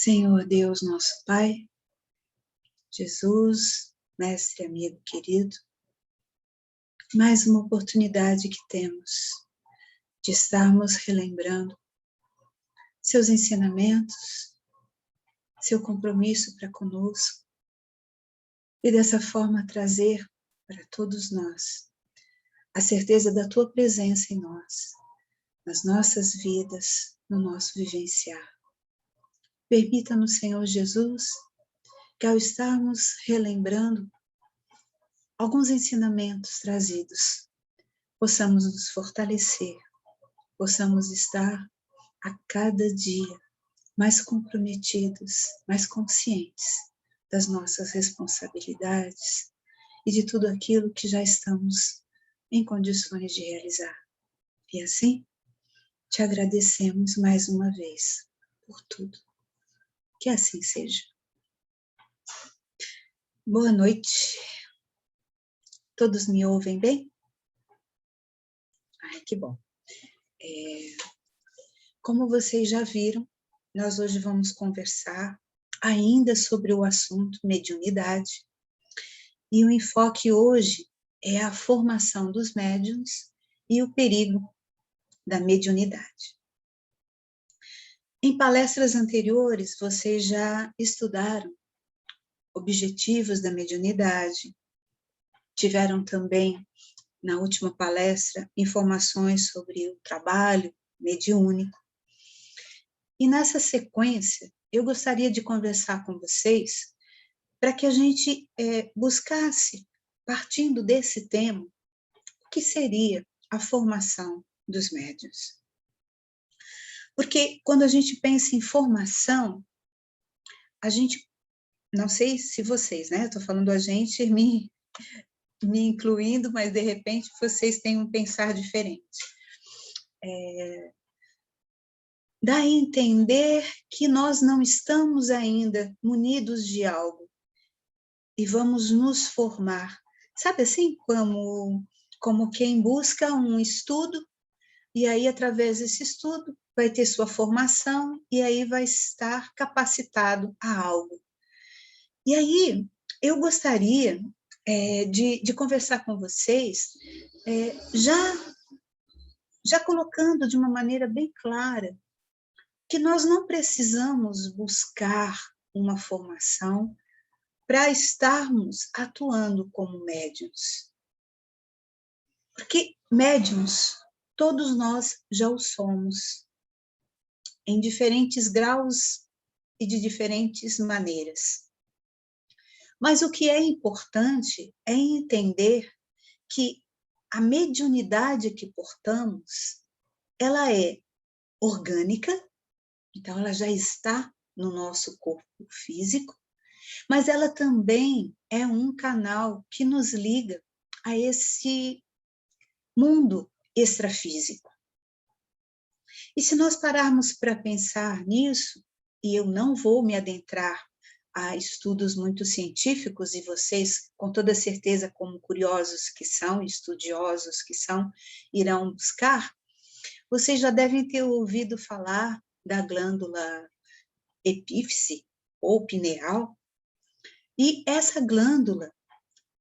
Senhor Deus, nosso Pai, Jesus, mestre, amigo, querido, mais uma oportunidade que temos de estarmos relembrando seus ensinamentos, seu compromisso para conosco e dessa forma trazer para todos nós a certeza da Tua presença em nós, nas nossas vidas, no nosso vivenciar. Permita-nos, Senhor Jesus, que ao estarmos relembrando alguns ensinamentos trazidos, possamos nos fortalecer, possamos estar a cada dia mais comprometidos, mais conscientes das nossas responsabilidades e de tudo aquilo que já estamos em condições de realizar. E assim, te agradecemos mais uma vez por tudo. Que assim seja. Boa noite. Todos me ouvem bem? Ai, que bom. Como vocês já viram, nós hoje vamos conversar ainda sobre o assunto mediunidade. E o enfoque hoje é a formação dos médiuns e o perigo da mediunidade. Em palestras anteriores, vocês já estudaram objetivos da mediunidade, tiveram também, na última palestra, informações sobre o trabalho mediúnico. E nessa sequência, eu gostaria de conversar com vocês para que a gente buscasse, partindo desse tema, o que seria a formação dos médiuns. Porque quando a gente pensa em formação, a gente, não sei se vocês, né? Estou falando a gente, me incluindo, mas de repente vocês têm um pensar diferente. Dá a entender que nós não estamos ainda munidos de algo e vamos nos formar. Sabe assim, como quem busca um estudo e aí através desse estudo vai ter sua formação e aí vai estar capacitado a algo. E aí eu gostaria de conversar com vocês já colocando de uma maneira bem clara que nós não precisamos buscar uma formação para estarmos atuando como médiuns. Porque médiuns, todos nós já o somos, em diferentes graus e de diferentes maneiras. Mas o que é importante é entender que a mediunidade que portamos, ela é orgânica, então ela já está no nosso corpo físico, mas ela também é um canal que nos liga a esse mundo extrafísico. E se nós pararmos para pensar nisso, e eu não vou me adentrar a estudos muito científicos, e vocês, com toda certeza, como curiosos que são, estudiosos que são, irão buscar, vocês já devem ter ouvido falar da glândula epífise ou pineal, e essa glândula,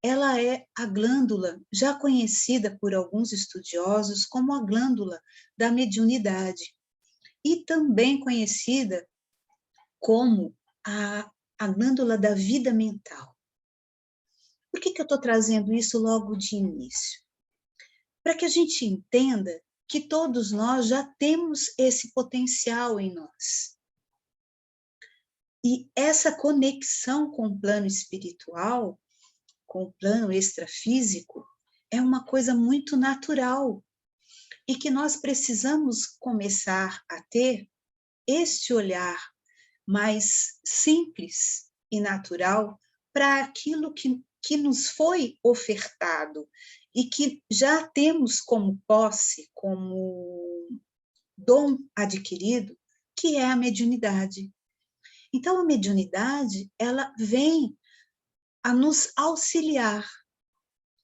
ela é a glândula já conhecida por alguns estudiosos como a glândula da mediunidade, e também conhecida como a glândula da vida mental. Por que eu estou trazendo isso logo de início? Para que a gente entenda que todos nós já temos esse potencial em nós. E essa conexão com o plano espiritual, com o plano extrafísico, é uma coisa muito natural e que nós precisamos começar a ter este olhar mais simples e natural para aquilo que nos foi ofertado e que já temos como posse, como dom adquirido, que é a mediunidade. Então, a mediunidade, ela vem a nos auxiliar.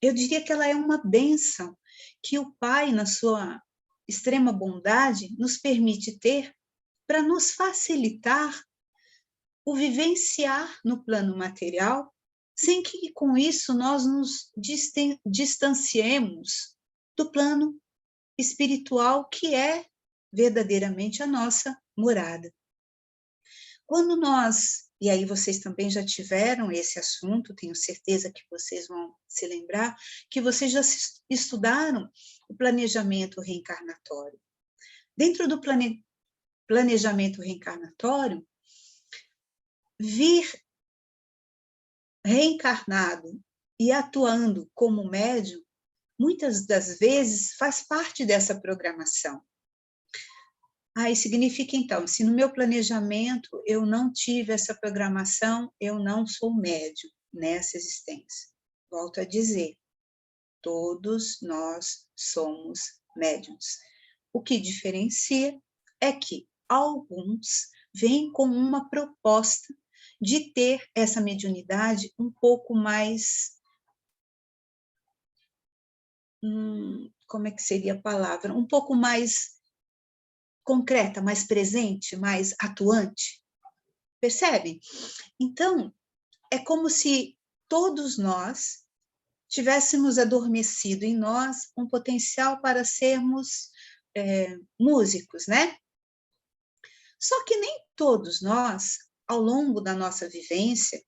Eu diria que ela é uma bênção que o Pai, na sua extrema bondade, nos permite ter para nos facilitar o vivenciar no plano material, sem que com isso nós nos distanciemos do plano espiritual, que é verdadeiramente a nossa morada. Quando nós, e aí vocês também já tiveram esse assunto, tenho certeza que vocês vão se lembrar, que vocês já estudaram o planejamento reencarnatório. Dentro do planejamento reencarnatório, vir reencarnado e atuando como médium, muitas das vezes faz parte dessa programação. Isso significa, então, se no meu planejamento eu não tive essa programação, eu não sou médium nessa existência. Volto a dizer, todos nós somos médiums. O que diferencia é que alguns vêm com uma proposta de ter essa mediunidade um pouco mais... como é que seria a palavra? Um pouco mais concreta, mais presente, mais atuante. Percebem? Então, é como se todos nós tivéssemos adormecido em nós um potencial para sermos músicos, né? Só que nem todos nós, ao longo da nossa vivência,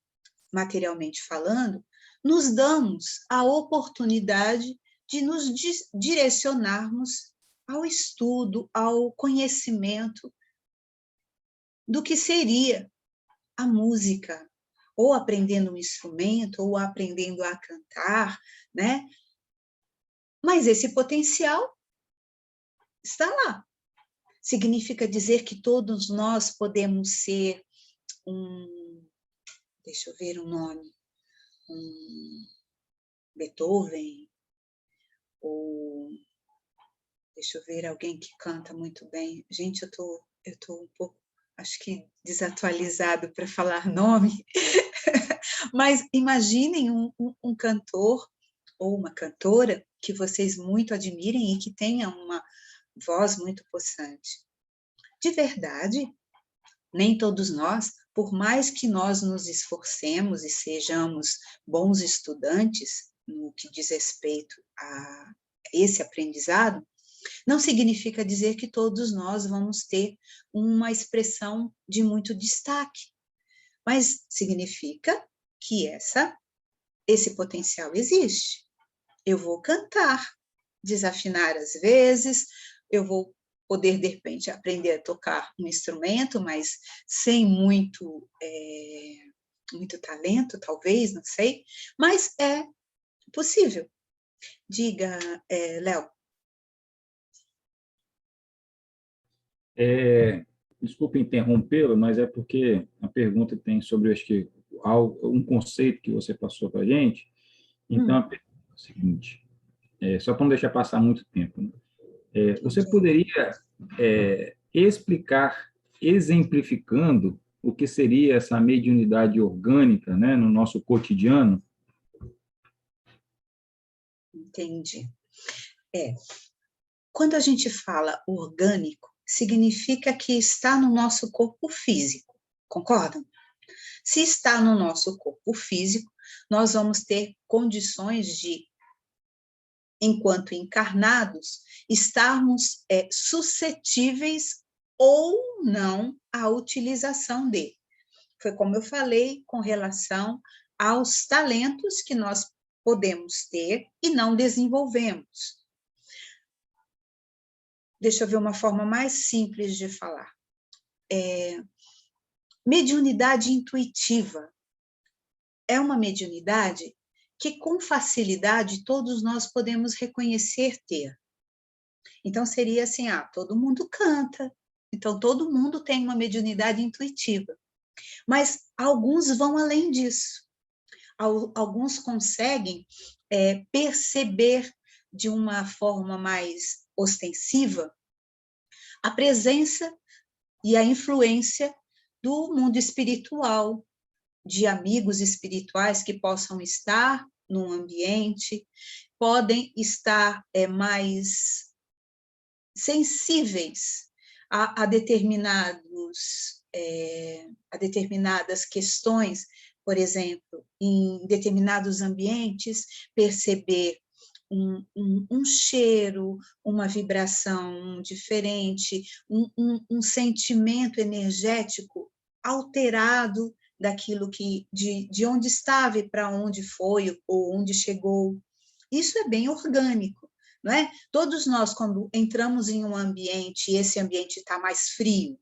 materialmente falando, nos damos a oportunidade de nos direcionarmos ao estudo, ao conhecimento do que seria a música, ou aprendendo um instrumento, ou aprendendo a cantar, né? Mas esse potencial está lá. Significa dizer que todos nós podemos ser deixa eu ver o nome, Beethoven, ou deixa eu ver alguém que canta muito bem. Gente, eu tô um pouco, acho que desatualizado para falar nome, mas imaginem um cantor ou uma cantora que vocês muito admirem e que tenha uma voz muito possante. De verdade, nem todos nós, por mais que nós nos esforcemos e sejamos bons estudantes no que diz respeito a esse aprendizado, não significa dizer que todos nós vamos ter uma expressão de muito destaque, mas significa que esse potencial existe. Eu vou cantar, desafinar às vezes, eu vou poder, de repente, aprender a tocar um instrumento, mas sem muito talento, talvez, não sei, mas é possível. Diga, Léo. Desculpe interrompê-lo, mas é porque a pergunta tem sobre, acho que, um conceito que você passou para a gente. Então, a pergunta é o seguinte, só para não deixar passar muito tempo, né? Você poderia explicar, exemplificando, o que seria essa mediunidade orgânica, né, no nosso cotidiano? Entendi. Quando a gente fala orgânico, significa que está no nosso corpo físico, concordam? Se está no nosso corpo físico, nós vamos ter condições de, enquanto encarnados, estarmos suscetíveis ou não à utilização dele. Foi como eu falei com relação aos talentos que nós podemos ter e não desenvolvemos. Deixa eu ver uma forma mais simples de falar. Mediunidade intuitiva é uma mediunidade que, com facilidade, todos nós podemos reconhecer ter. Então, seria assim, todo mundo canta, então todo mundo tem uma mediunidade intuitiva. Mas alguns vão além disso. Alguns conseguem perceber de uma forma mais ostensiva a presença e a influência do mundo espiritual, de amigos espirituais que possam estar num ambiente, podem estar mais sensíveis a determinados a determinadas questões, por exemplo, em determinados ambientes, perceber um cheiro, uma vibração diferente, um sentimento energético alterado daquilo de onde estava e para onde foi ou onde chegou. Isso é bem orgânico, não é? Todos nós, quando entramos em um ambiente e esse ambiente está mais frio,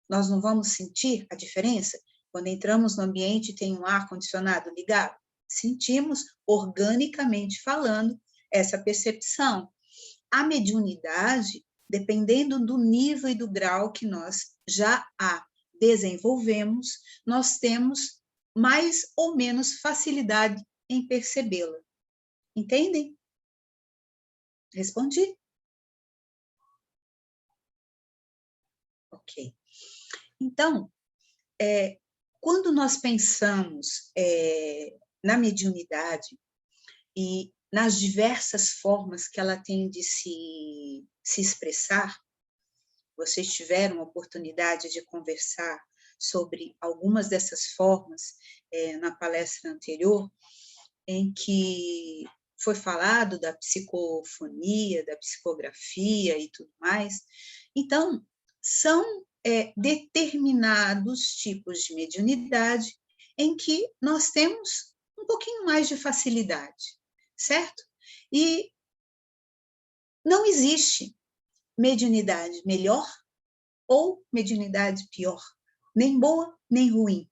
nós não vamos sentir a diferença? Quando entramos no ambiente e tem um ar-condicionado ligado, sentimos, organicamente falando, essa percepção. A mediunidade, dependendo do nível e do grau que nós já a desenvolvemos, nós temos mais ou menos facilidade em percebê-la. Entendem? Respondi? Ok. Então, quando nós pensamos na mediunidade e nas diversas formas que ela tem de se expressar, vocês tiveram a oportunidade de conversar sobre algumas dessas formas na palestra anterior, em que foi falado da psicofonia, da psicografia e tudo mais. Então, são determinados tipos de mediunidade em que nós temos um pouquinho mais de facilidade, certo? E não existe mediunidade melhor ou mediunidade pior, nem boa, nem ruim.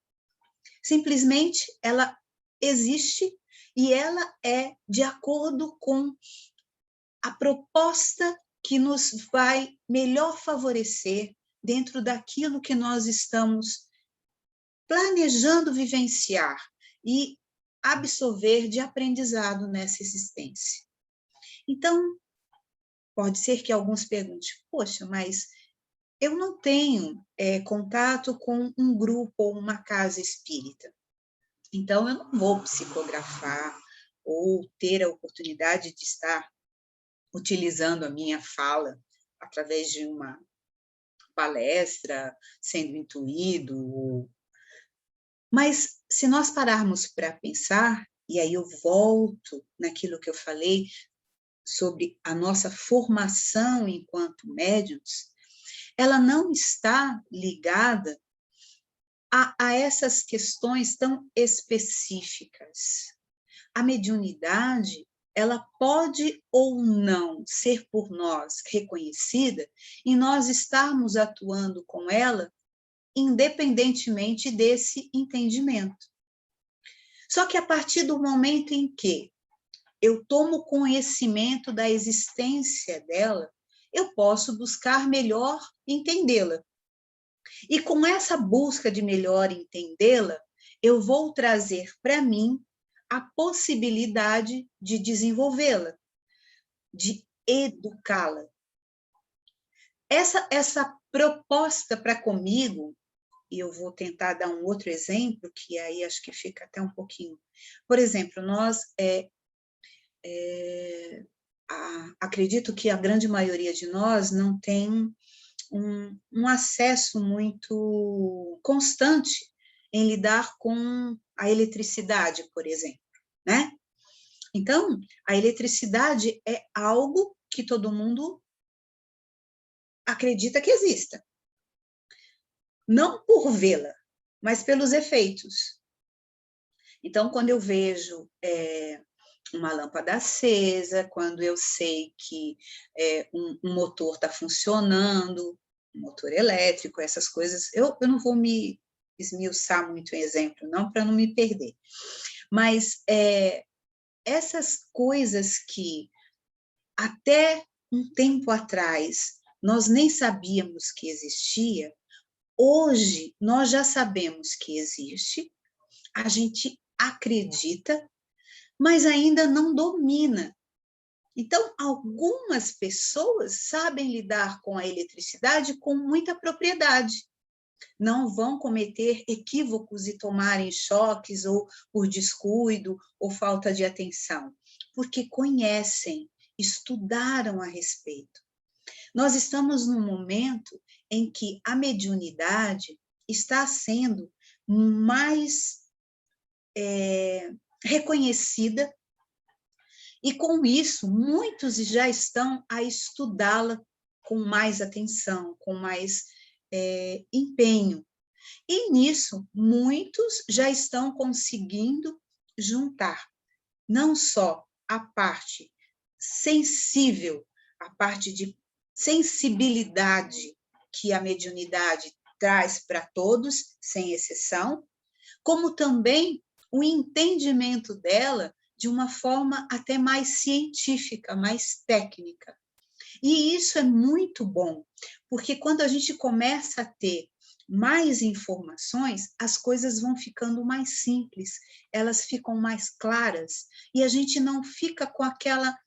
Simplesmente ela existe e ela é de acordo com a proposta que nos vai melhor favorecer dentro daquilo que nós estamos planejando vivenciar e absorver de aprendizado nessa existência. Então, pode ser que alguns perguntem, poxa, mas eu não tenho contato com um grupo ou uma casa espírita, então eu não vou psicografar ou ter a oportunidade de estar utilizando a minha fala através de uma palestra, sendo intuído. Mas se nós pararmos para pensar, e aí eu volto naquilo que eu falei sobre a nossa formação enquanto médiuns, ela não está ligada a essas questões tão específicas. A mediunidade, ela pode ou não ser por nós reconhecida e nós estarmos atuando com ela independentemente desse entendimento. Só que a partir do momento em que eu tomo conhecimento da existência dela, eu posso buscar melhor entendê-la. E com essa busca de melhor entendê-la, eu vou trazer para mim a possibilidade de desenvolvê-la, de educá-la. Essa proposta para comigo, e eu vou tentar dar um outro exemplo, que aí acho que fica até um pouquinho. Por exemplo, nós acredito que a grande maioria de nós não tem um acesso muito constante em lidar com a eletricidade, por exemplo, né? Então, a eletricidade é algo que todo mundo acredita que exista. Não por vê-la, mas pelos efeitos. Então, quando eu vejo uma lâmpada acesa, quando eu sei que um motor está funcionando, um motor elétrico, essas coisas, eu não vou me esmiuçar muito em exemplo, não, para não me perder. Mas essas coisas que até um tempo atrás nós nem sabíamos que existia, hoje nós já sabemos que existe, a gente acredita, mas ainda não domina. Então, algumas pessoas sabem lidar com a eletricidade com muita propriedade. Não vão cometer equívocos e tomarem choques ou por descuido ou falta de atenção, porque conhecem, estudaram a respeito. Nós estamos num momento em que a mediunidade está sendo mais reconhecida, e com isso, muitos já estão a estudá-la com mais atenção, com mais empenho. E nisso, muitos já estão conseguindo juntar não só a parte sensível, a parte de sensibilidade que a mediunidade traz para todos, sem exceção, como também o entendimento dela de uma forma até mais científica, mais técnica. E isso é muito bom, porque quando a gente começa a ter mais informações, as coisas vão ficando mais simples, elas ficam mais claras, e a gente não fica com aquela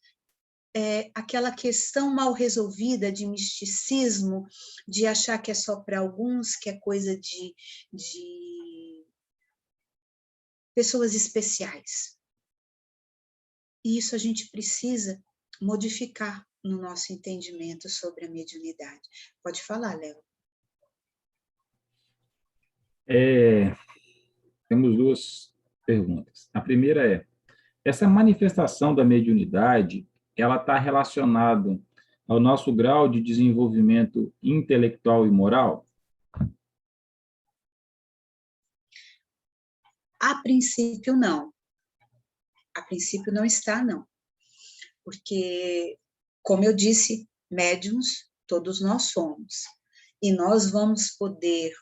questão mal resolvida de misticismo, de achar que é só para alguns, que é coisa de pessoas especiais. E isso a gente precisa modificar no nosso entendimento sobre a mediunidade. Pode falar, Léo. Temos duas perguntas. A primeira é, essa manifestação da mediunidade, ela está relacionada ao nosso grau de desenvolvimento intelectual e moral? A princípio, não. A princípio, não está, não. Porque, como eu disse, médiuns, todos nós somos. E nós vamos poder,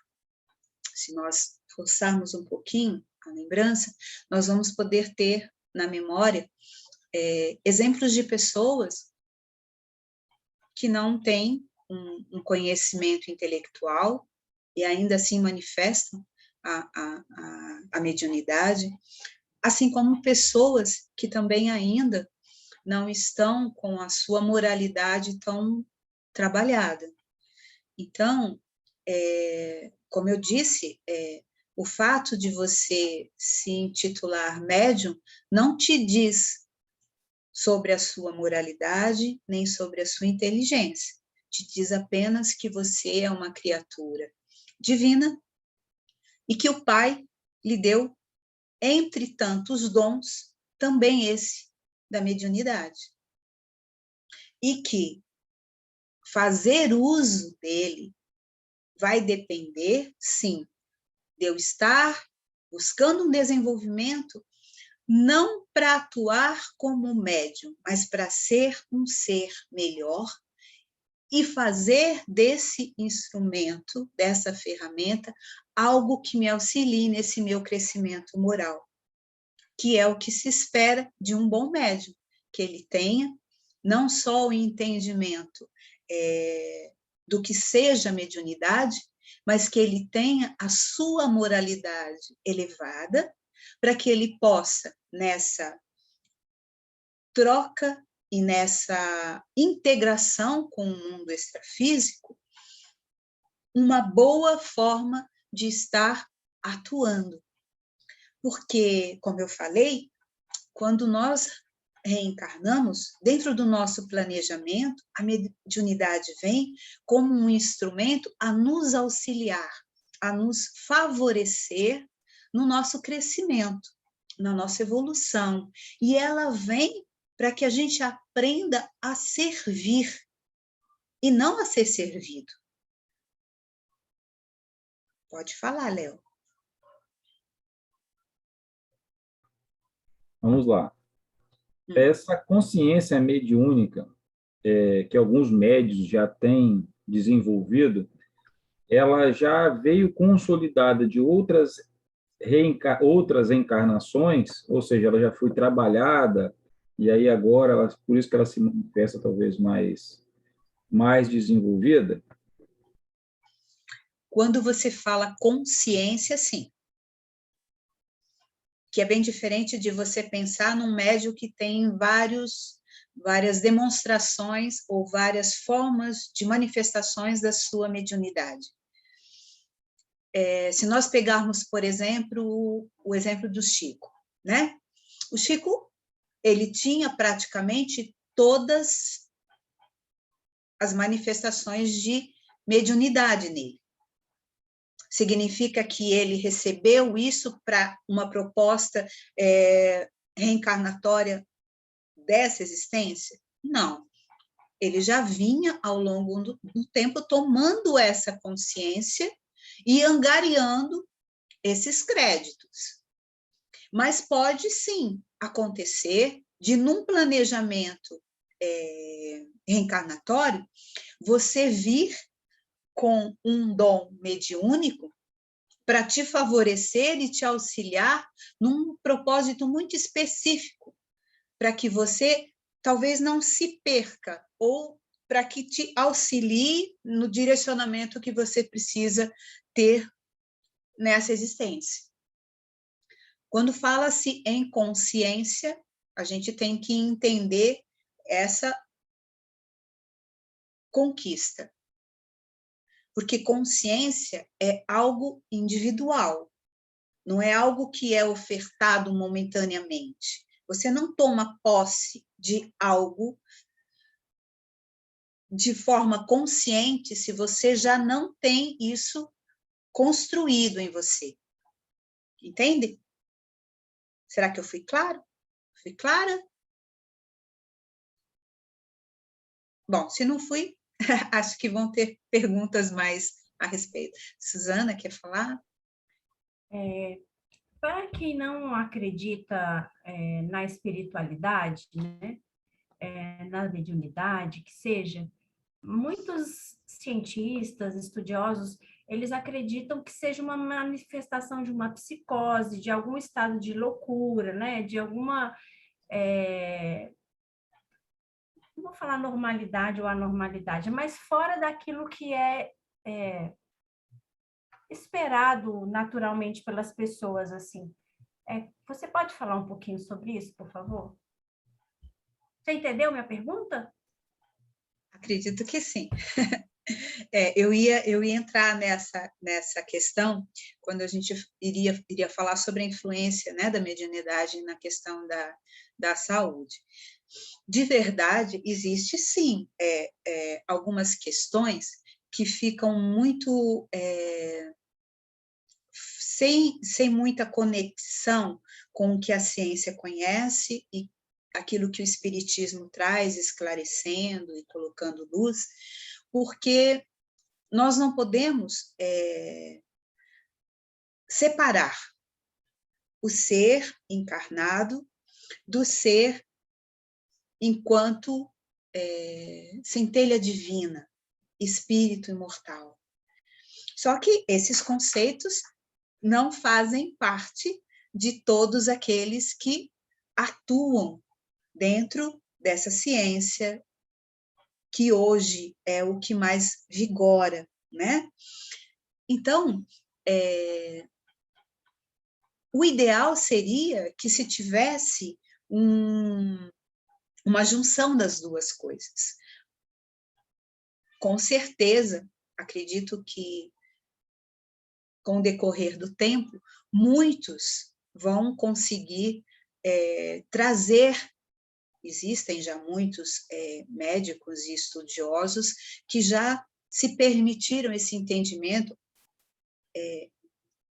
se nós forçarmos um pouquinho a lembrança, nós vamos poder ter na memória exemplos de pessoas que não têm um conhecimento intelectual e ainda assim manifestam a mediunidade, assim como pessoas que também ainda não estão com a sua moralidade tão trabalhada. Então, como eu disse, o fato de você se intitular médium não te diz sobre a sua moralidade, nem sobre a sua inteligência. Te diz apenas que você é uma criatura divina e que o Pai lhe deu, entre tantos dons, também esse da mediunidade. E que fazer uso dele vai depender, sim, de eu estar buscando um desenvolvimento não para atuar como médium, mas para ser um ser melhor e fazer desse instrumento, dessa ferramenta, algo que me auxilie nesse meu crescimento moral, que é o que se espera de um bom médium, que ele tenha não só o entendimento do que seja mediunidade, mas que ele tenha a sua moralidade elevada, para que ele possa, nessa troca e nessa integração com o mundo extrafísico, uma boa forma de estar atuando. Porque, como eu falei, quando nós reencarnamos, dentro do nosso planejamento, a mediunidade vem como um instrumento a nos auxiliar, a nos favorecer no nosso crescimento, na nossa evolução. E ela vem para que a gente aprenda a servir e não a ser servido. Pode falar, Léo. Vamos lá. Essa consciência mediúnica que alguns médios já têm desenvolvido, ela já veio consolidada de outras encarnações, ou seja, ela já foi trabalhada, e aí agora, por isso que ela se manifesta talvez mais desenvolvida? Quando você fala consciência, sim. Que é bem diferente de você pensar num médium que tem várias demonstrações ou várias formas de manifestações da sua mediunidade. Se nós pegarmos, por exemplo, o exemplo do Chico, né? O Chico, ele tinha praticamente todas as manifestações de mediunidade nele. Significa que ele recebeu isso para uma proposta reencarnatória dessa existência? Não. Ele já vinha, ao longo do tempo, tomando essa consciência e angariando esses créditos. Mas pode, sim, acontecer de, num planejamento reencarnatório, você vir com um dom mediúnico para te favorecer e te auxiliar num propósito muito específico, para que você talvez não se perca, ou para que te auxilie no direcionamento que você precisa ter nessa existência. Quando fala-se em consciência, a gente tem que entender essa conquista, porque consciência é algo individual, não é algo que é ofertado momentaneamente. Você não toma posse de algo de forma consciente se você já não tem isso construído em você. Entende? Será que eu fui claro? Fui clara? Bom, se não fui, acho que vão ter perguntas mais a respeito. Suzana, quer falar? Para quem não acredita na espiritualidade, né, na mediunidade, que seja, muitos cientistas, estudiosos, eles acreditam que seja uma manifestação de uma psicose, de algum estado de loucura, né, de alguma... não vou falar normalidade ou anormalidade, mas fora daquilo que é esperado naturalmente pelas pessoas, assim. Você pode falar um pouquinho sobre isso, por favor? Você entendeu minha pergunta? Acredito que sim. Eu ia entrar nessa questão quando a gente iria falar sobre a influência, né, da mediunidade na questão da saúde. De verdade, existe sim algumas questões que ficam muito sem muita conexão com o que a ciência conhece e aquilo que o espiritismo traz, esclarecendo e colocando luz, porque nós não podemos separar o ser encarnado do ser enquanto centelha divina, espírito imortal. Só que esses conceitos não fazem parte de todos aqueles que atuam dentro dessa ciência, que hoje é o que mais vigora, né? Então, o ideal seria que se tivesse uma junção das duas coisas. Com certeza, acredito que, com o decorrer do tempo, muitos vão conseguir trazer, existem já muitos médicos e estudiosos que já se permitiram esse entendimento,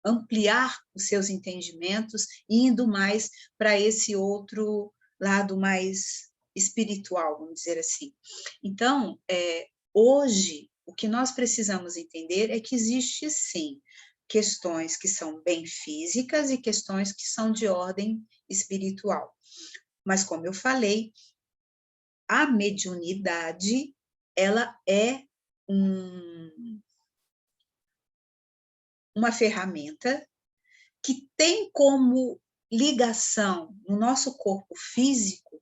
ampliar os seus entendimentos, indo mais para esse outro lado mais espiritual, vamos dizer assim. Então, hoje, o que nós precisamos entender é que existe, sim, questões que são bem físicas e questões que são de ordem espiritual. Mas, como eu falei, a mediunidade, ela é uma ferramenta que tem como ligação no nosso corpo físico,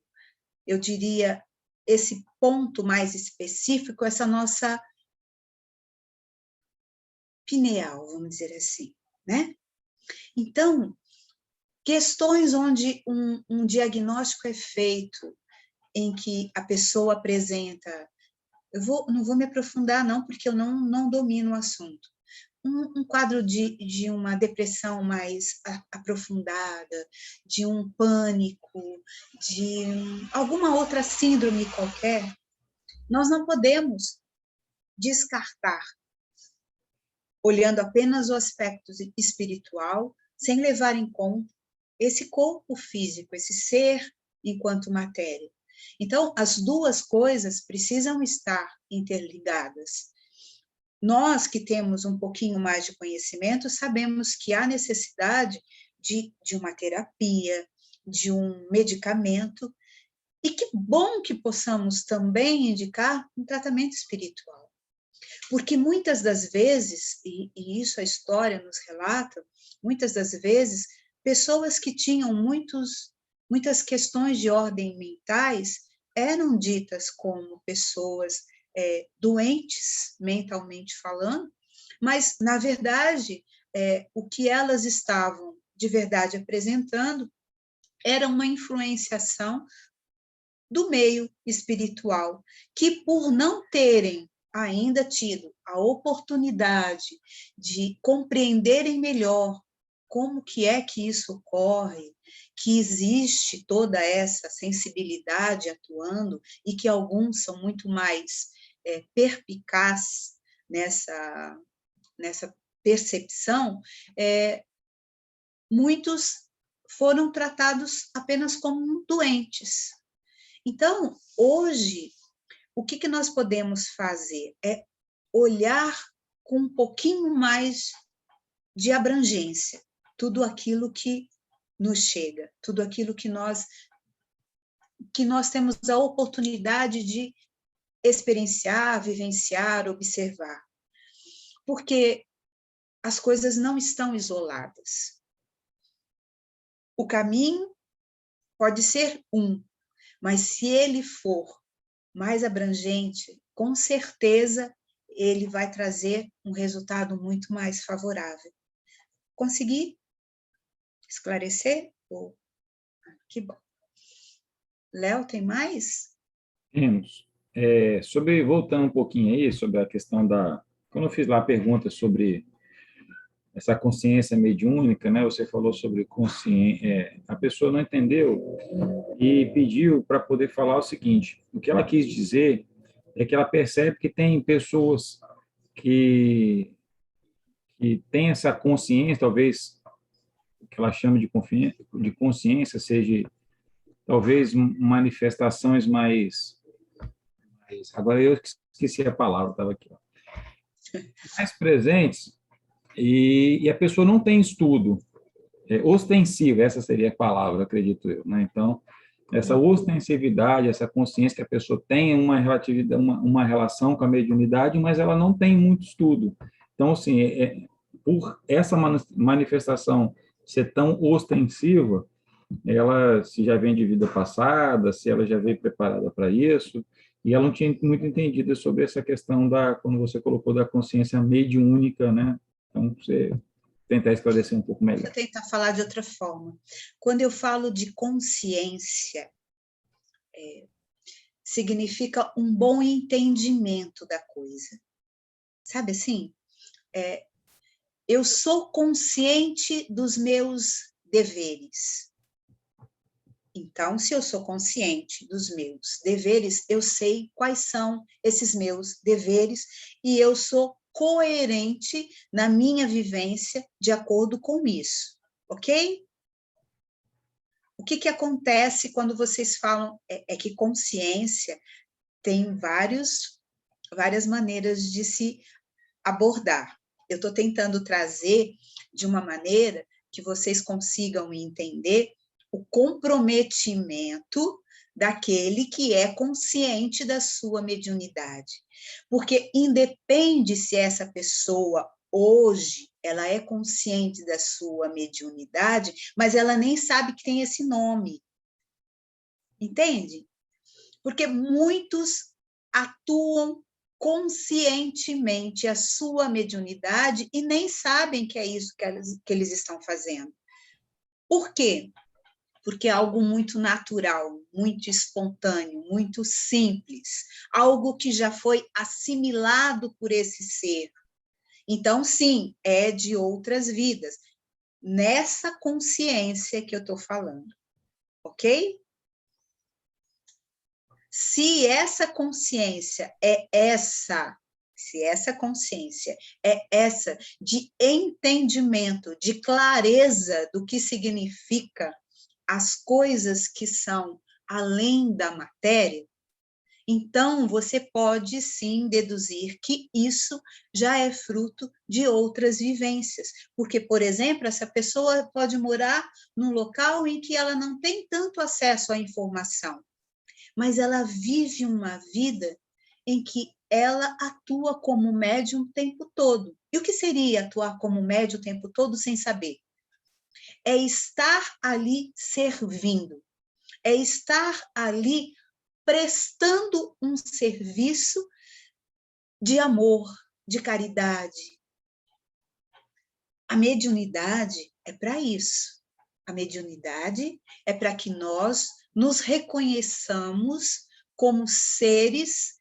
eu diria, esse ponto mais específico, essa nossa pineal, vamos dizer assim, né? Então, questões onde um diagnóstico é feito, em que a pessoa apresenta, não vou me aprofundar não, porque eu não domino o assunto, um quadro de uma depressão mais aprofundada, de um pânico, de alguma outra síndrome qualquer, nós não podemos descartar olhando apenas o aspecto espiritual, sem levar em conta esse corpo físico, esse ser enquanto matéria. Então, as duas coisas precisam estar interligadas. Nós que temos um pouquinho mais de conhecimento, sabemos que há necessidade de uma terapia, de um medicamento, e que bom que possamos também indicar um tratamento espiritual. Porque muitas das vezes, e isso a história nos relata, muitas das vezes, pessoas que tinham muitas questões de ordem mentais eram ditas como pessoas doentes, mentalmente falando, mas, na verdade, o que elas estavam de verdade apresentando era uma influenciação do meio espiritual, que por não terem ainda tido a oportunidade de compreenderem melhor como que é que isso ocorre, que existe toda essa sensibilidade atuando e que alguns são muito mais perspicazes nessa percepção, muitos foram tratados apenas como doentes. Então, hoje, o que nós podemos fazer é olhar com um pouquinho mais de abrangência tudo aquilo que nos chega, tudo aquilo que nós temos a oportunidade de experienciar, vivenciar, observar. Porque as coisas não estão isoladas. O caminho pode ser um, mas se ele for mais abrangente, com certeza ele vai trazer um resultado muito mais favorável. Consegui esclarecer? Que bom. Léo, tem mais? Temos. Voltando um pouquinho aí, sobre a questão quando eu fiz lá a pergunta sobre essa consciência mediúnica, né? Você falou sobre consciência, a pessoa não entendeu e pediu para poder falar o seguinte: o que ela quis dizer é que ela percebe que tem pessoas que têm essa consciência, talvez o que ela chama de consciência seja talvez manifestações agora eu esqueci a palavra, estava aqui, mais presentes, e a pessoa não tem estudo ostensivo, essa seria a palavra, acredito eu, né? Então, essa ostensividade, essa consciência que a pessoa tem uma relatividade, uma relação com a mediunidade, mas ela não tem muito estudo. Então, assim, por essa manifestação ser tão ostensiva, ela se já vem de vida passada, se ela já veio preparada para isso, e ela não tinha muito entendido sobre essa questão quando você colocou da consciência mediúnica, né? Então, você tentar esclarecer um pouco melhor. Vou tentar falar de outra forma. Quando eu falo de consciência, significa um bom entendimento da coisa. Sabe assim? Eu sou consciente dos meus deveres. Então, se eu sou consciente dos meus deveres, eu sei quais são esses meus deveres e eu sou coerente na minha vivência de acordo com isso, ok? O que acontece quando vocês falam que consciência tem várias maneiras de se abordar. Eu estou tentando trazer de uma maneira que vocês consigam entender o comprometimento daquele que é consciente da sua mediunidade. Porque independe se essa pessoa hoje ela é consciente da sua mediunidade, mas ela nem sabe que tem esse nome. Entende? Porque muitos atuam conscientemente a sua mediunidade e nem sabem que é isso que eles estão fazendo. Por quê? Porque é algo muito natural, muito espontâneo, muito simples, algo que já foi assimilado por esse ser. Então, sim, é de outras vidas, nessa consciência que eu estou falando, ok? Se essa consciência é essa se essa consciência é essa de entendimento, de clareza do que significa as coisas que são além da matéria, então você pode sim deduzir que isso já é fruto de outras vivências. Porque, por exemplo, essa pessoa pode morar num local em que ela não tem tanto acesso à informação, mas ela vive uma vida em que ela atua como médium o tempo todo. E o que seria atuar como médium o tempo todo sem saber? É estar ali servindo, é estar ali prestando um serviço de amor, de caridade. A mediunidade é para isso. A mediunidade é para que nós nos reconheçamos como seres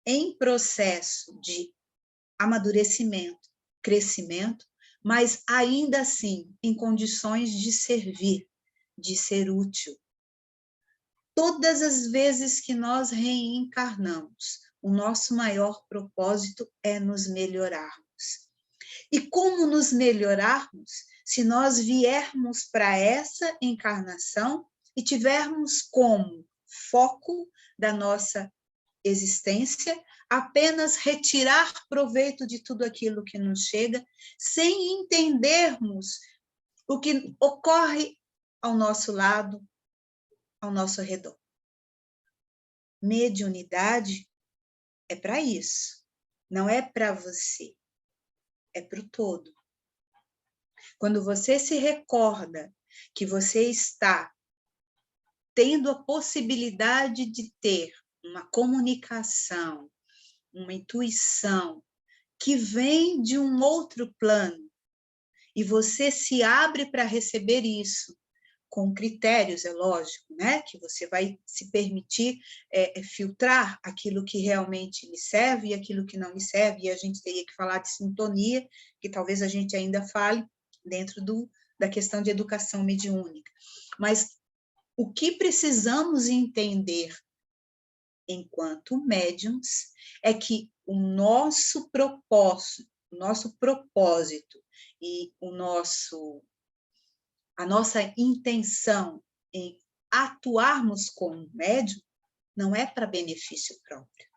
em processo de amadurecimento, crescimento, mas ainda assim em condições de servir, de ser útil. Todas as vezes que nós reencarnamos, o nosso maior propósito é nos melhorarmos. E como nos melhorarmos se nós viermos para essa encarnação e tivermos como foco da nossa existência apenas retirar proveito de tudo aquilo que nos chega, sem entendermos o que ocorre ao nosso lado, ao nosso redor. Mediunidade é para isso, não é para você, é para o todo. Quando você se recorda que você está tendo a possibilidade de ter uma comunicação, uma intuição que vem de um outro plano, e você se abre para receber isso, com critérios, é lógico, né? Que você vai se permitir filtrar aquilo que realmente lhe serve e aquilo que não lhe serve, e a gente teria que falar de sintonia, que talvez a gente ainda fale dentro da questão de educação mediúnica. Mas o que precisamos entender enquanto médiums é que o nosso propósito e a nossa intenção em atuarmos como médium não é para benefício próprio.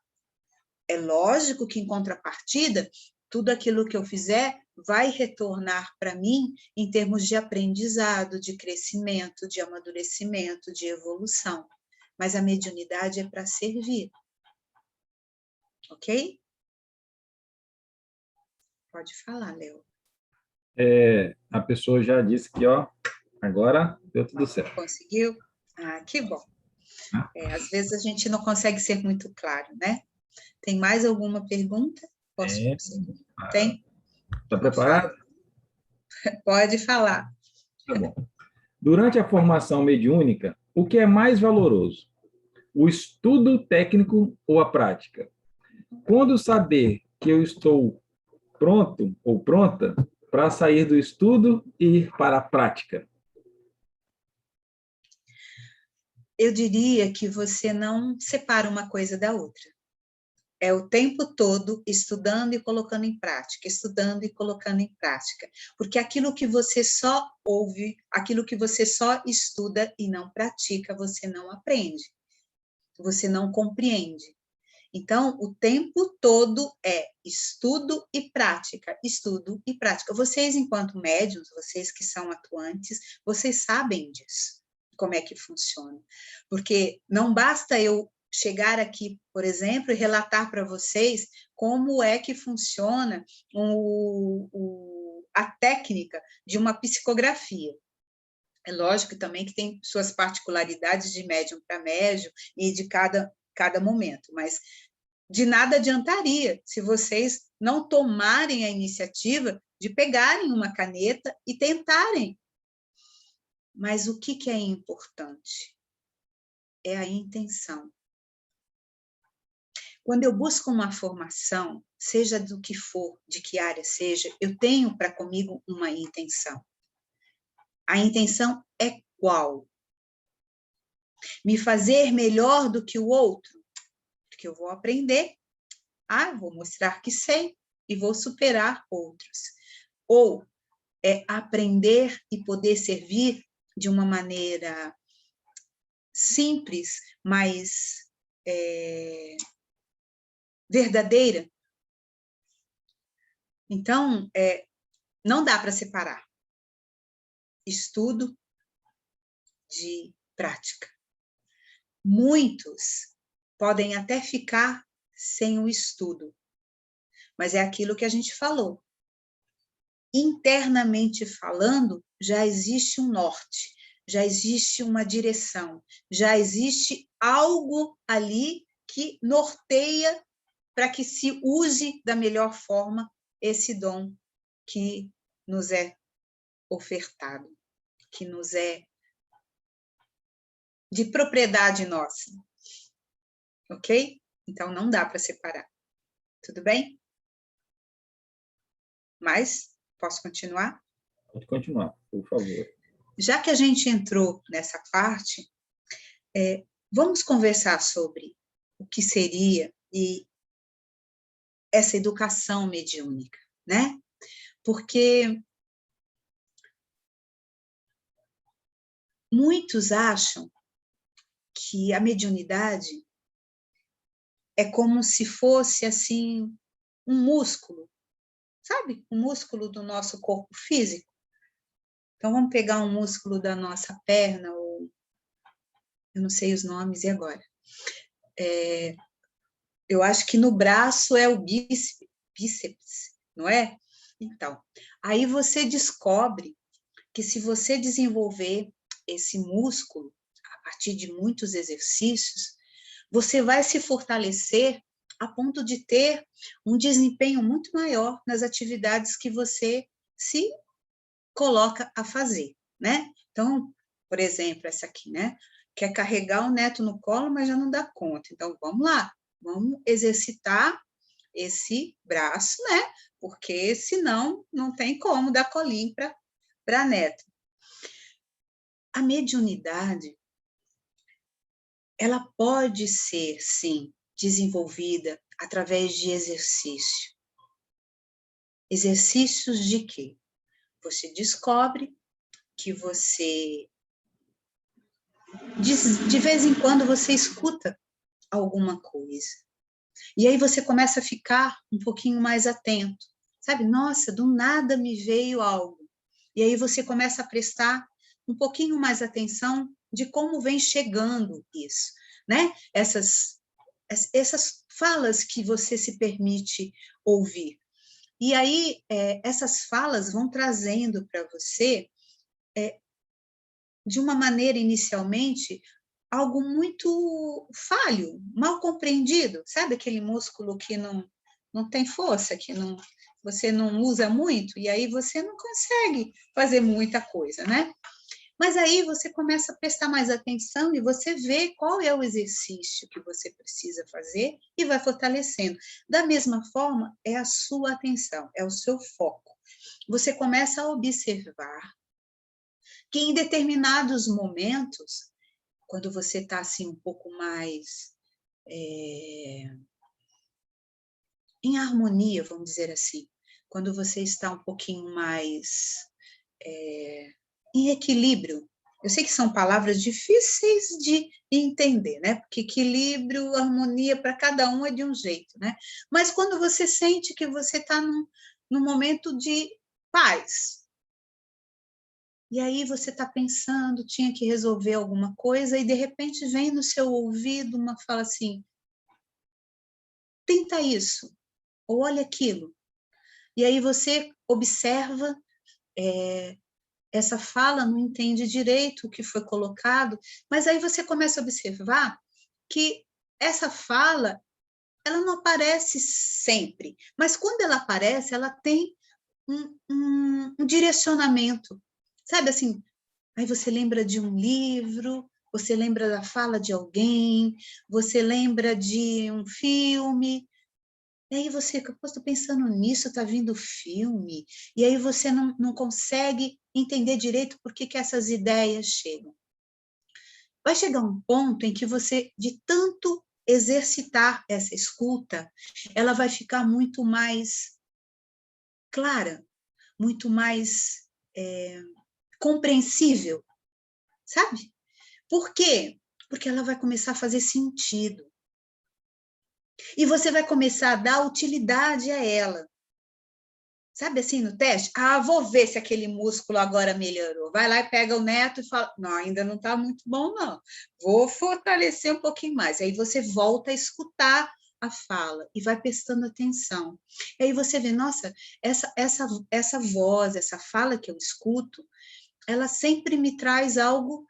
É lógico que, em contrapartida, tudo aquilo que eu fizer vai retornar para mim em termos de aprendizado, de crescimento, de amadurecimento, de evolução. Mas a mediunidade é para servir. Ok? Pode falar, Léo. A pessoa já disse que, ó, agora deu tudo certo. Conseguiu? Ah, que bom. Às vezes a gente não consegue ser muito claro, né? Tem mais alguma pergunta? Posso prosseguir? Tem? Está preparado? Pode falar. Tá bom. Durante a formação mediúnica, o que é mais valoroso? O estudo técnico ou a prática? Quando saber que eu estou pronto ou pronta para sair do estudo e ir para a prática? Eu diria que você não separa uma coisa da outra. É o tempo todo estudando e colocando em prática, estudando e colocando em prática. Porque aquilo que você só ouve, aquilo que você só estuda e não pratica, você não aprende. Você não compreende. Então, o tempo todo é estudo e prática, estudo e prática. Vocês, enquanto médiuns, vocês que são atuantes, vocês sabem disso, como é que funciona. Porque não basta eu chegar aqui, por exemplo, e relatar para vocês como é que funciona a técnica de uma psicografia. É lógico também que tem suas particularidades de médium para médium e de cada momento, mas de nada adiantaria se vocês não tomarem a iniciativa de pegarem uma caneta e tentarem. Mas o que é importante? É a intenção. Quando eu busco uma formação, seja do que for, de que área seja, eu tenho para comigo uma intenção. A intenção é qual? Me fazer melhor do que o outro? Porque eu vou aprender Vou mostrar que sei e vou superar outros. Ou aprender e poder servir de uma maneira simples, mas verdadeira. Então, não dá para separar estudo de prática. Muitos podem até ficar sem o estudo, mas é aquilo que a gente falou. Internamente falando, já existe um norte, já existe uma direção, já existe algo ali que norteia para que se use da melhor forma esse dom que nos é ofertado, que nos é de propriedade nossa. Ok? Então, não dá para separar. Tudo bem? Mas, posso continuar? Pode continuar, por favor. Já que a gente entrou nessa parte, vamos conversar sobre o que seria essa educação mediúnica, né? Porque muitos acham que a mediunidade é como se fosse, assim, um músculo, sabe? Um músculo do nosso corpo físico. Então, vamos pegar um músculo da nossa perna, ou eu não sei os nomes, e agora? Eu acho que no braço é o bíceps, não é? Então, aí você descobre que se você desenvolver esse músculo, a partir de muitos exercícios, você vai se fortalecer a ponto de ter um desempenho muito maior nas atividades que você se coloca a fazer, né? Então, por exemplo, essa aqui, né? Quer carregar o neto no colo, mas já não dá conta. Então, vamos lá, vamos exercitar esse braço, né? Porque senão não tem como dar colinho para a neta. A mediunidade, ela pode ser, sim, desenvolvida através de exercício. Exercícios de quê? Você descobre que você, de vez em quando, você escuta alguma coisa. E aí você começa a ficar um pouquinho mais atento. Sabe? Nossa, do nada me veio algo. E aí você começa a prestar um pouquinho mais atenção de como vem chegando isso, né? Essas falas que você se permite ouvir. E aí, essas falas vão trazendo para você, de uma maneira, inicialmente, algo muito falho, mal compreendido, sabe aquele músculo que não tem força, que você não usa muito, e aí você não consegue fazer muita coisa, né? Mas aí você começa a prestar mais atenção e você vê qual é o exercício que você precisa fazer e vai fortalecendo. Da mesma forma, é a sua atenção, é o seu foco. Você começa a observar que em determinados momentos, quando você está assim um pouco mais em harmonia, vamos dizer assim, quando você está um pouquinho mais em equilíbrio. Eu sei que são palavras difíceis de entender, né? Porque equilíbrio, harmonia, para cada um é de um jeito, né? Mas quando você sente que você está num momento de paz, e aí você está pensando, tinha que resolver alguma coisa, e de repente vem no seu ouvido uma fala assim, tenta isso, ou olha aquilo. E aí você observa, essa fala, não entende direito o que foi colocado, mas aí você começa a observar que essa fala, ela não aparece sempre, mas quando ela aparece, ela tem um direcionamento, sabe assim, aí você lembra de um livro, você lembra da fala de alguém, você lembra de um filme, e aí você, estou pensando nisso, está vindo filme, e aí você não consegue entender direito por que essas ideias chegam. Vai chegar um ponto em que você, de tanto exercitar essa escuta, ela vai ficar muito mais clara, muito mais compreensível, sabe? Por quê? Porque ela vai começar a fazer sentido. E você vai começar a dar utilidade a ela. Sabe assim, no teste? Ah, vou ver se aquele músculo agora melhorou. Vai lá e pega o neto e fala, não, ainda não está muito bom, não. Vou fortalecer um pouquinho mais. Aí você volta a escutar a fala e vai prestando atenção. E aí você vê, nossa, essa voz, essa fala que eu escuto, ela sempre me traz algo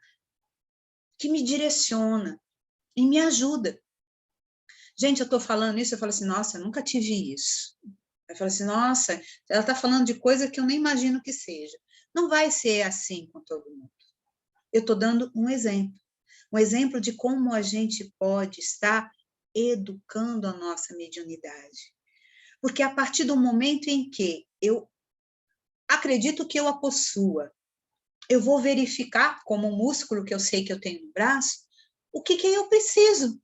que me direciona e me ajuda. Gente, eu estou falando isso, eu falo assim, nossa, eu nunca tive isso. Eu falo assim, nossa, ela está falando de coisa que eu nem imagino que seja. Não vai ser assim com todo mundo. Eu estou dando um exemplo de como a gente pode estar educando a nossa mediunidade. Porque a partir do momento em que eu acredito que eu a possua, eu vou verificar, como um músculo que eu sei que eu tenho no braço, o que eu preciso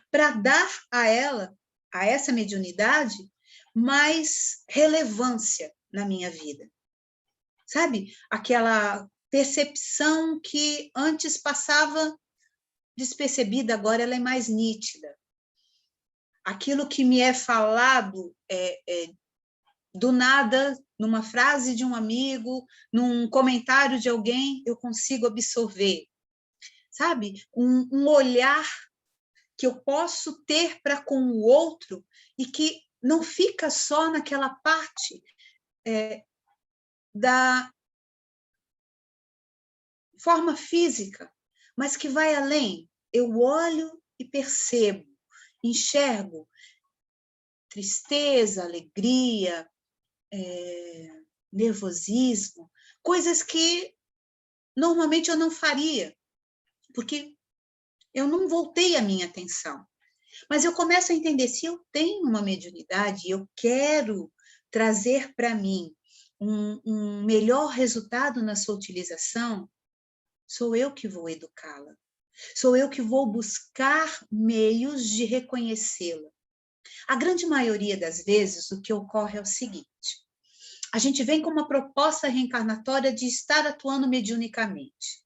para dar a ela, a essa mediunidade, mais relevância na minha vida. Sabe? Aquela percepção que antes passava despercebida, agora ela é mais nítida. Aquilo que me é falado do nada, numa frase de um amigo, num comentário de alguém, eu consigo absorver. Sabe? Um olhar que eu posso ter para com o outro e que não fica só naquela parte da forma física, mas que vai além. Eu olho e percebo, enxergo tristeza, alegria, nervosismo, coisas que normalmente eu não faria, porque eu não voltei a minha atenção. Mas eu começo a entender, se eu tenho uma mediunidade, eu quero trazer para mim um melhor resultado na sua utilização, sou eu que vou educá-la. Sou eu que vou buscar meios de reconhecê-la. A grande maioria das vezes, o que ocorre é o seguinte: a gente vem com uma proposta reencarnatória de estar atuando mediunicamente.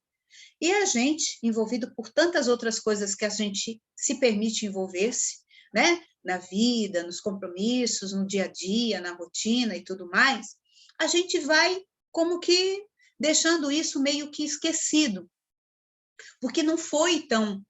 E a gente, envolvido por tantas outras coisas que a gente se permite envolver-se, né? Na vida, nos compromissos, no dia a dia, na rotina e tudo mais, a gente vai como que deixando isso meio que esquecido, porque não foi tão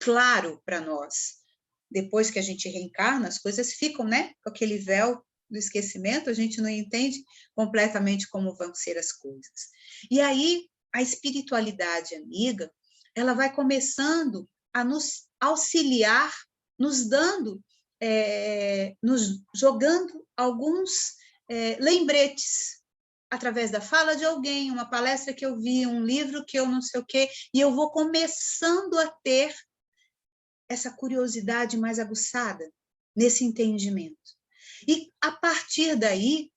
claro para nós. Depois que a gente reencarna, as coisas ficam, né? Com aquele véu do esquecimento, a gente não entende completamente como vão ser as coisas. E aí, a espiritualidade amiga, ela vai começando a nos auxiliar, nos dando, nos jogando alguns lembretes, através da fala de alguém, uma palestra que eu vi, um livro que eu não sei o quê, e eu vou começando a ter essa curiosidade mais aguçada nesse entendimento. E, a partir daí,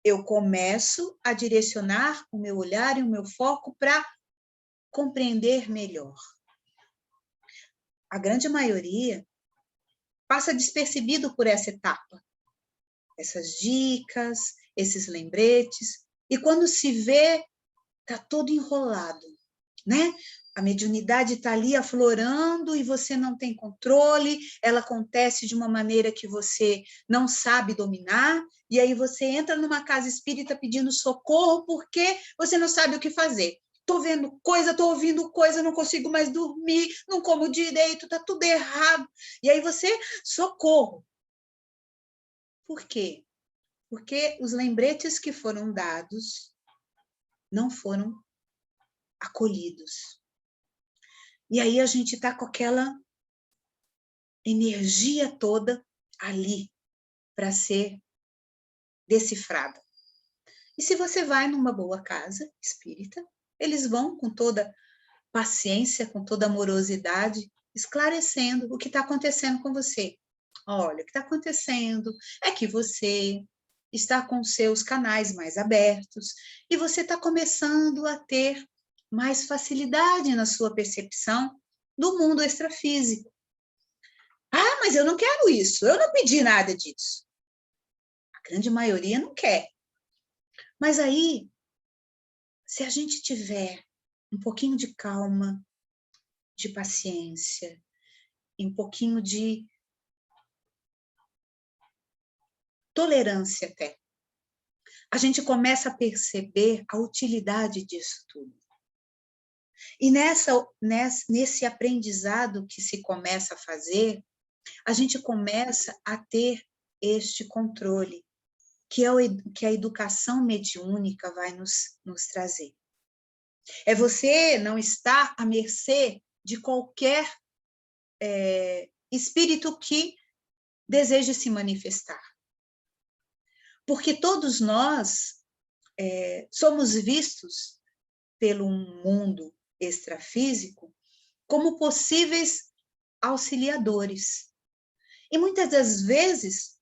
eu começo a direcionar o meu olhar e o meu foco para compreender melhor. A grande maioria passa despercebido por essa etapa, essas dicas, esses lembretes, e quando se vê, está todo enrolado, né? A mediunidade está ali aflorando e você não tem controle, ela acontece de uma maneira que você não sabe dominar, e aí você entra numa casa espírita pedindo socorro porque você não sabe o que fazer. Estou vendo coisa, estou ouvindo coisa, não consigo mais dormir, não como direito, está tudo errado. E aí você, socorro. Por quê? Porque os lembretes que foram dados não foram acolhidos. E aí a gente está com aquela energia toda ali para ser decifrada. E se você vai numa boa casa espírita, eles vão com toda paciência, com toda amorosidade, esclarecendo o que está acontecendo com você. Olha, o que está acontecendo é que você está com seus canais mais abertos e você está começando a ter mais facilidade na sua percepção do mundo extrafísico. mas eu não quero isso, eu não pedi nada disso. A grande maioria não quer. Mas aí, se a gente tiver um pouquinho de calma, de paciência, e um pouquinho de tolerância até, a gente começa a perceber a utilidade disso tudo. E nesse aprendizado que se começa a fazer, a gente começa a ter este controle, que a educação mediúnica vai nos trazer. É você não estar à mercê de qualquer espírito que deseje se manifestar. Porque todos nós somos vistos pelo mundo extrafísico como possíveis auxiliadores. E muitas das vezes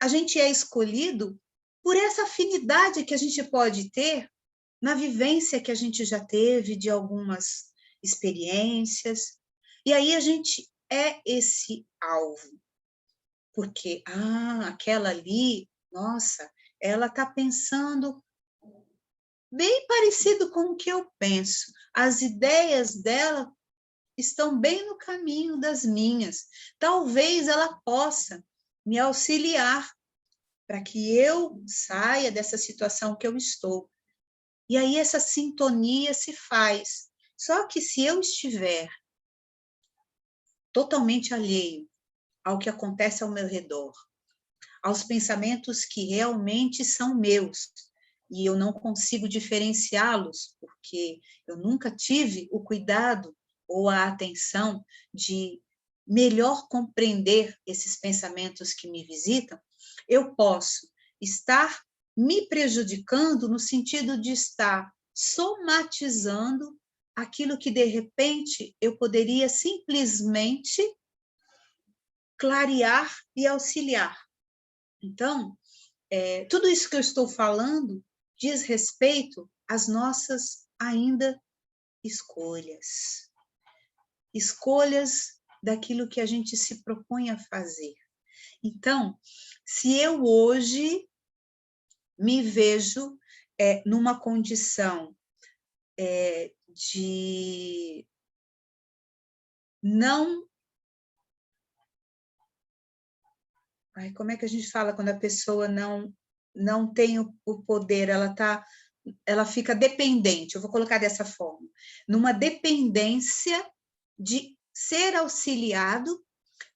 a gente é escolhido por essa afinidade que a gente pode ter na vivência que a gente já teve de algumas experiências. E aí a gente é esse alvo. Porque, aquela ali, nossa, ela está pensando bem parecido com o que eu penso. As ideias dela estão bem no caminho das minhas. Talvez ela possa me auxiliar para que eu saia dessa situação que eu estou. E aí essa sintonia se faz. Só que se eu estiver totalmente alheio ao que acontece ao meu redor, aos pensamentos que realmente são meus, e eu não consigo diferenciá-los, porque eu nunca tive o cuidado ou a atenção de melhor compreender esses pensamentos que me visitam, eu posso estar me prejudicando no sentido de estar somatizando aquilo que, de repente, eu poderia simplesmente clarear e auxiliar. Então, tudo isso que eu estou falando diz respeito às nossas ainda escolhas. Escolhas daquilo que a gente se propõe a fazer. Então, se eu hoje me vejo numa condição de não... como é que a gente fala quando a pessoa não tem o poder, ela fica dependente, eu vou colocar dessa forma, numa dependência de ser auxiliado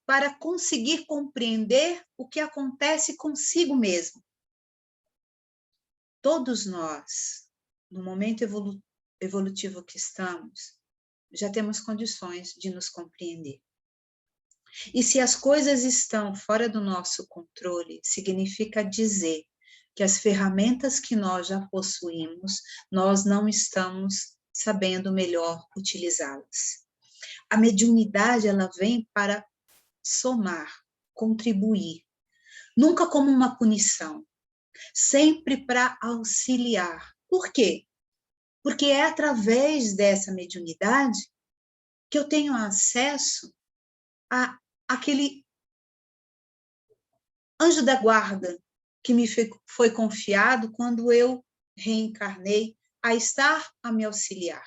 para conseguir compreender o que acontece consigo mesmo. Todos nós, no momento evolutivo que estamos, já temos condições de nos compreender. E se as coisas estão fora do nosso controle, significa dizer que as ferramentas que nós já possuímos, nós não estamos sabendo melhor utilizá-las. A mediunidade, ela vem para somar, contribuir, nunca como uma punição, sempre para auxiliar. Por quê? Porque é através dessa mediunidade que eu tenho acesso a aquele anjo da guarda que me foi confiado quando eu reencarnei a estar a me auxiliar.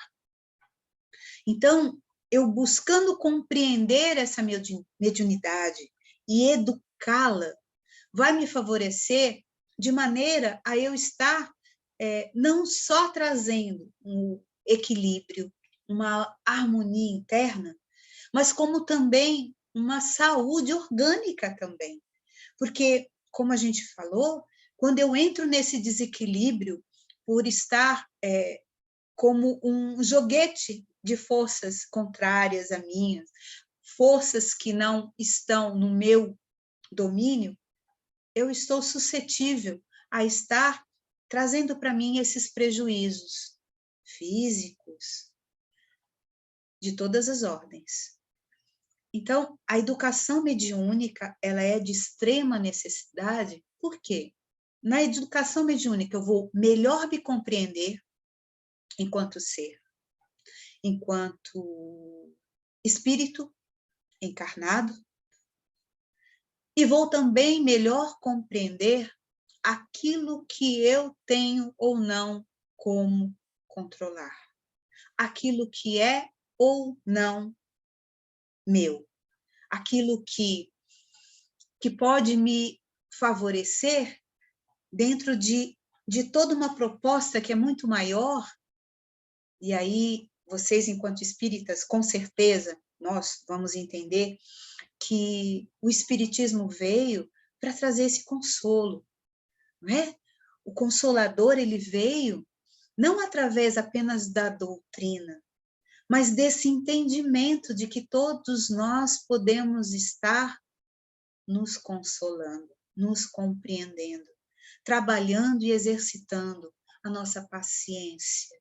Então, eu buscando compreender essa mediunidade e educá-la, vai me favorecer de maneira a eu estar não só trazendo um equilíbrio, uma harmonia interna, mas como também uma saúde orgânica também. Porque, como a gente falou, quando eu entro nesse desequilíbrio por estar como um joguete de forças contrárias a minhas, forças que não estão no meu domínio, eu estou suscetível a estar trazendo para mim esses prejuízos físicos de todas as ordens. Então, a educação mediúnica, ela é de extrema necessidade, por quê? Na educação mediúnica, eu vou melhor me compreender enquanto ser, enquanto espírito encarnado, E vou também melhor compreender aquilo que eu tenho ou não como controlar. Aquilo que é ou não meu. Aquilo que pode me favorecer dentro de toda uma proposta que é muito maior. E aí, vocês, enquanto espíritas, com certeza, nós vamos entender que o espiritismo veio para trazer esse consolo, não é? O Consolador, ele veio não através apenas da doutrina, mas desse entendimento de que todos nós podemos estar nos consolando, nos compreendendo, trabalhando e exercitando a nossa paciência,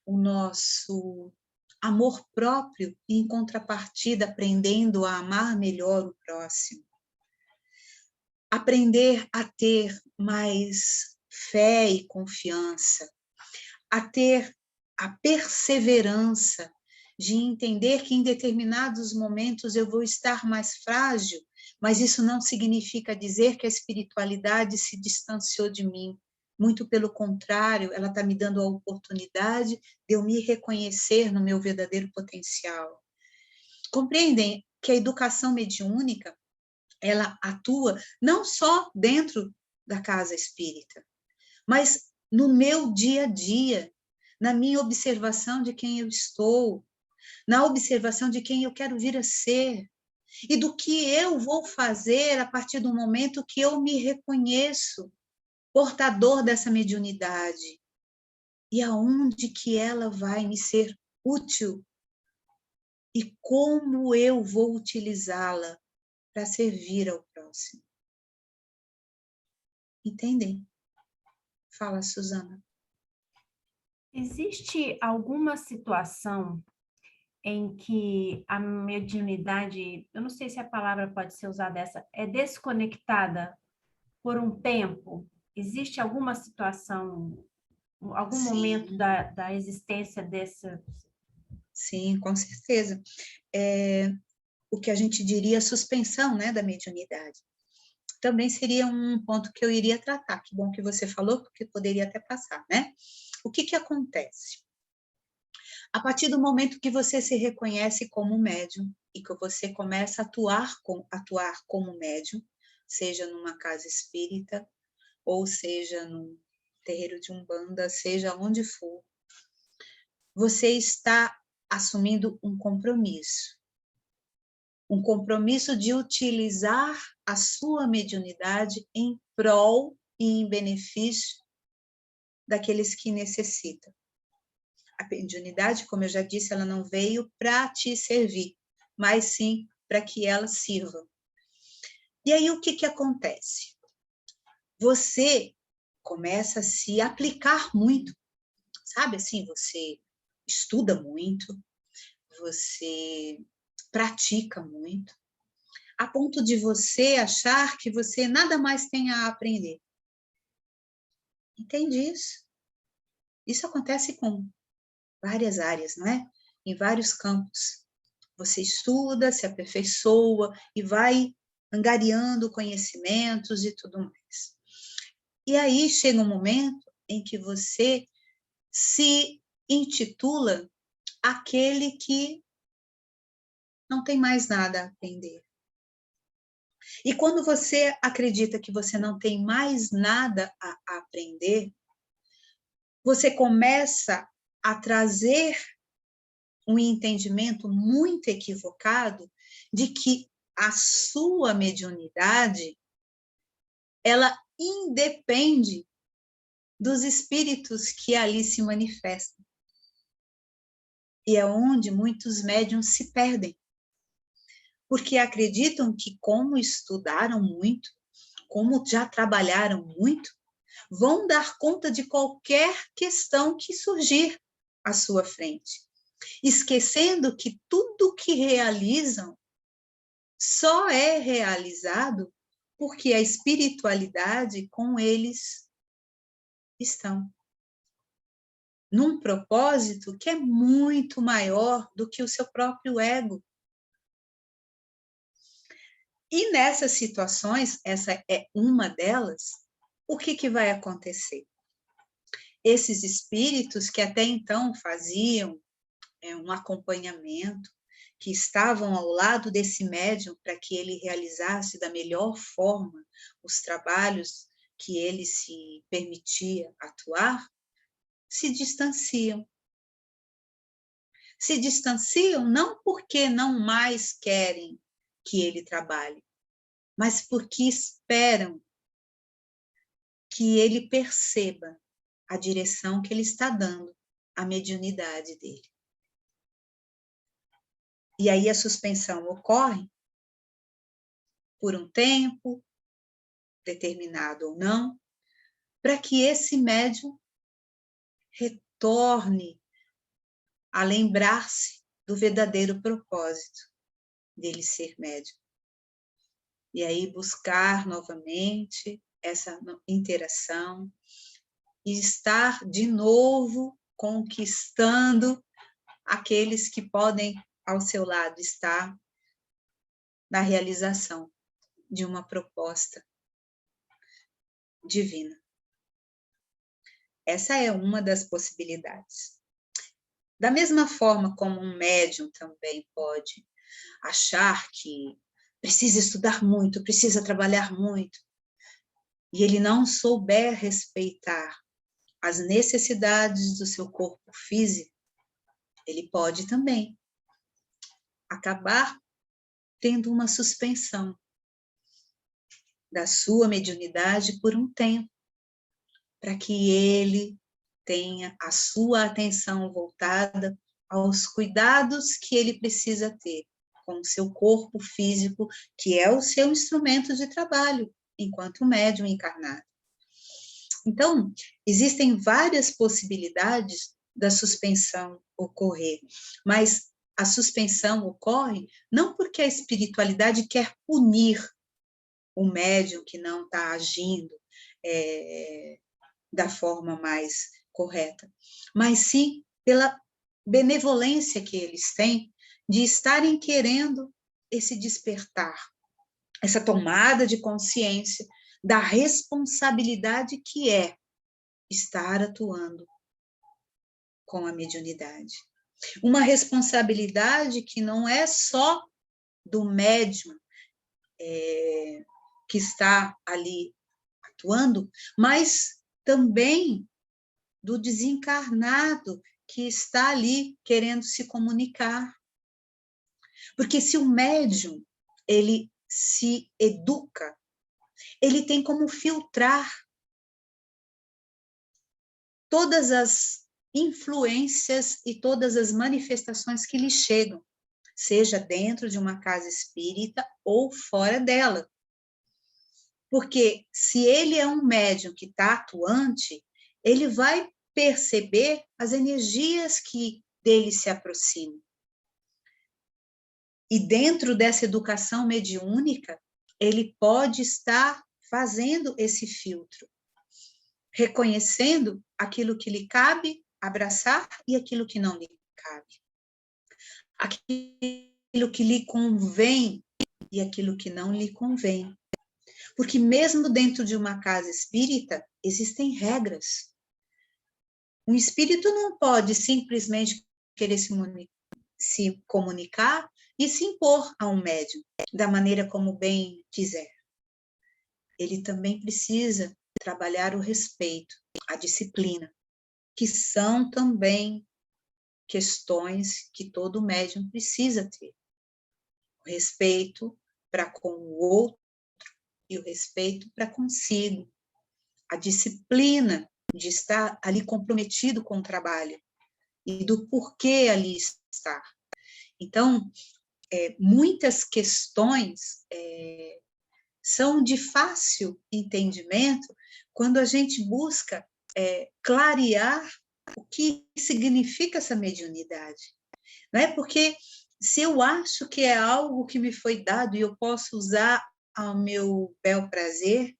o nosso amor próprio e, em contrapartida, aprendendo a amar melhor o próximo. Aprender a ter mais fé e confiança, a ter a perseverança de entender que em determinados momentos eu vou estar mais frágil, mas isso não significa dizer que a espiritualidade se distanciou de mim. Muito pelo contrário, ela está me dando a oportunidade de eu me reconhecer no meu verdadeiro potencial. Compreendem que a educação mediúnica, ela atua não só dentro da casa espírita, mas no meu dia a dia, na minha observação de quem eu estou, na observação de quem eu quero vir a ser, e do que eu vou fazer a partir do momento que eu me reconheço portador dessa mediunidade, e aonde que ela vai me ser útil, e como eu vou utilizá-la para servir ao próximo. Entendem? Fala, Suzana. Existe alguma situação em que a mediunidade, eu não sei se a palavra pode ser usada essa, é desconectada por um tempo? Existe alguma situação, algum momento da existência dessa? Sim, com certeza. O que a gente diria suspensão, né, da mediunidade. Também seria um ponto que eu iria tratar. Que bom que você falou, porque poderia até passar, né? O que acontece? A partir do momento que você se reconhece como médium e que você começa a atuar como médium, seja numa casa espírita, ou seja num terreiro de umbanda, seja onde for, você está assumindo um compromisso de utilizar a sua mediunidade em prol e em benefício daqueles que necessitam. A mediunidade, como eu já disse, ela não veio para te servir, mas sim para que ela sirva. E aí o que acontece? Você começa a se aplicar muito, sabe assim, você estuda muito, você pratica muito, a ponto de você achar que você nada mais tem a aprender. Entende isso? Isso acontece com várias áreas, não é? Em vários campos. Você estuda, se aperfeiçoa e vai angariando conhecimentos e tudo mais. E aí chega um momento em que você se intitula aquele que não tem mais nada a aprender. E quando você acredita que você não tem mais nada a aprender, você começa a trazer um entendimento muito equivocado de que a sua mediunidade, ela independe dos espíritos que ali se manifestam. E é onde muitos médiuns se perdem. Porque acreditam que, como estudaram muito, como já trabalharam muito, vão dar conta de qualquer questão que surgir à sua frente, esquecendo que tudo que realizam só é realizado porque a espiritualidade com eles estão. Num propósito que é muito maior do que o seu próprio ego. E nessas situações, essa é uma delas, o que vai acontecer? Esses espíritos que até então faziam um acompanhamento, que estavam ao lado desse médium para que ele realizasse da melhor forma os trabalhos que ele se permitia atuar, se distanciam. Se distanciam não porque não mais querem que ele trabalhe, mas porque esperam que ele perceba a direção que ele está dando à mediunidade dele. E aí a suspensão ocorre por um tempo, determinado ou não, para que esse médium retorne a lembrar-se do verdadeiro propósito dele ser médium. E aí buscar novamente essa interação e estar de novo conquistando aqueles que podem ao seu lado estar na realização de uma proposta divina. Essa é uma das possibilidades. Da mesma forma como um médium também pode achar que precisa estudar muito, precisa trabalhar muito, e ele não souber respeitar as necessidades do seu corpo físico, ele pode também acabar tendo uma suspensão da sua mediunidade por um tempo, para que ele tenha a sua atenção voltada aos cuidados que ele precisa ter com o seu corpo físico, que é o seu instrumento de trabalho, enquanto médium encarnado. Então, existem várias possibilidades da suspensão ocorrer, mas a suspensão ocorre não porque a espiritualidade quer punir o médium que não está agindo da forma mais correta, mas sim pela benevolência que eles têm de estarem querendo esse despertar, essa tomada de consciência da responsabilidade que é estar atuando com a mediunidade. Uma responsabilidade que não é só do médium que está ali atuando, mas também do desencarnado que está ali querendo se comunicar. Porque se o médium, ele se educa, ele tem como filtrar todas as influências e todas as manifestações que lhe chegam, seja dentro de uma casa espírita ou fora dela. Porque se ele é um médium que está atuante, ele vai perceber as energias que dele se aproximam. E dentro dessa educação mediúnica, ele pode estar fazendo esse filtro, reconhecendo aquilo que lhe cabe abraçar e aquilo que não lhe cabe. Aquilo que lhe convém e aquilo que não lhe convém. Porque mesmo dentro de uma casa espírita, existem regras. Um espírito não pode simplesmente querer se comunicar e se impor a um médium da maneira como bem quiser. Ele também precisa trabalhar o respeito, a disciplina, que são também questões que todo médium precisa ter. O respeito para com o outro e o respeito para consigo. A disciplina de estar ali comprometido com o trabalho e do porquê ali estar. Então, muitas questões são de fácil entendimento quando a gente busca clarear o que significa essa mediunidade. Não é? Porque se eu acho que é algo que me foi dado e eu posso usar ao meu bel prazer,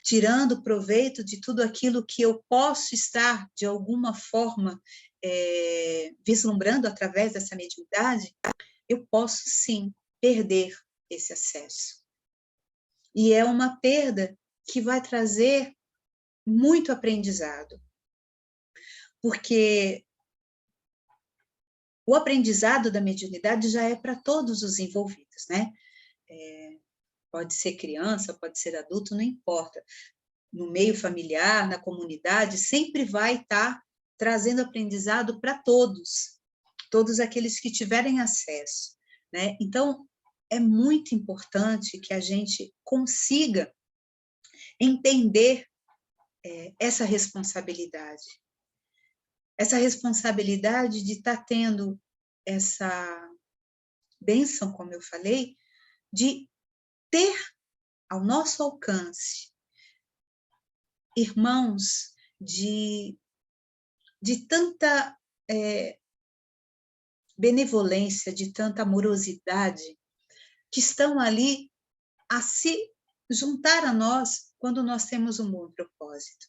tirando proveito de tudo aquilo que eu posso estar, de alguma forma, vislumbrando através dessa mediunidade, eu posso, sim, perder esse acesso. E é uma perda que vai trazer muito aprendizado, porque o aprendizado da mediunidade já é para todos os envolvidos, né? Pode ser criança, pode ser adulto, não importa. No meio familiar, na comunidade, sempre vai estar trazendo aprendizado para todos, todos aqueles que tiverem acesso, né? Então, é muito importante que a gente consiga entender essa responsabilidade de estar tendo essa bênção, como eu falei, de ter ao nosso alcance irmãos de tanta benevolência, de tanta amorosidade, que estão ali a se juntar a nós quando nós temos um bom propósito.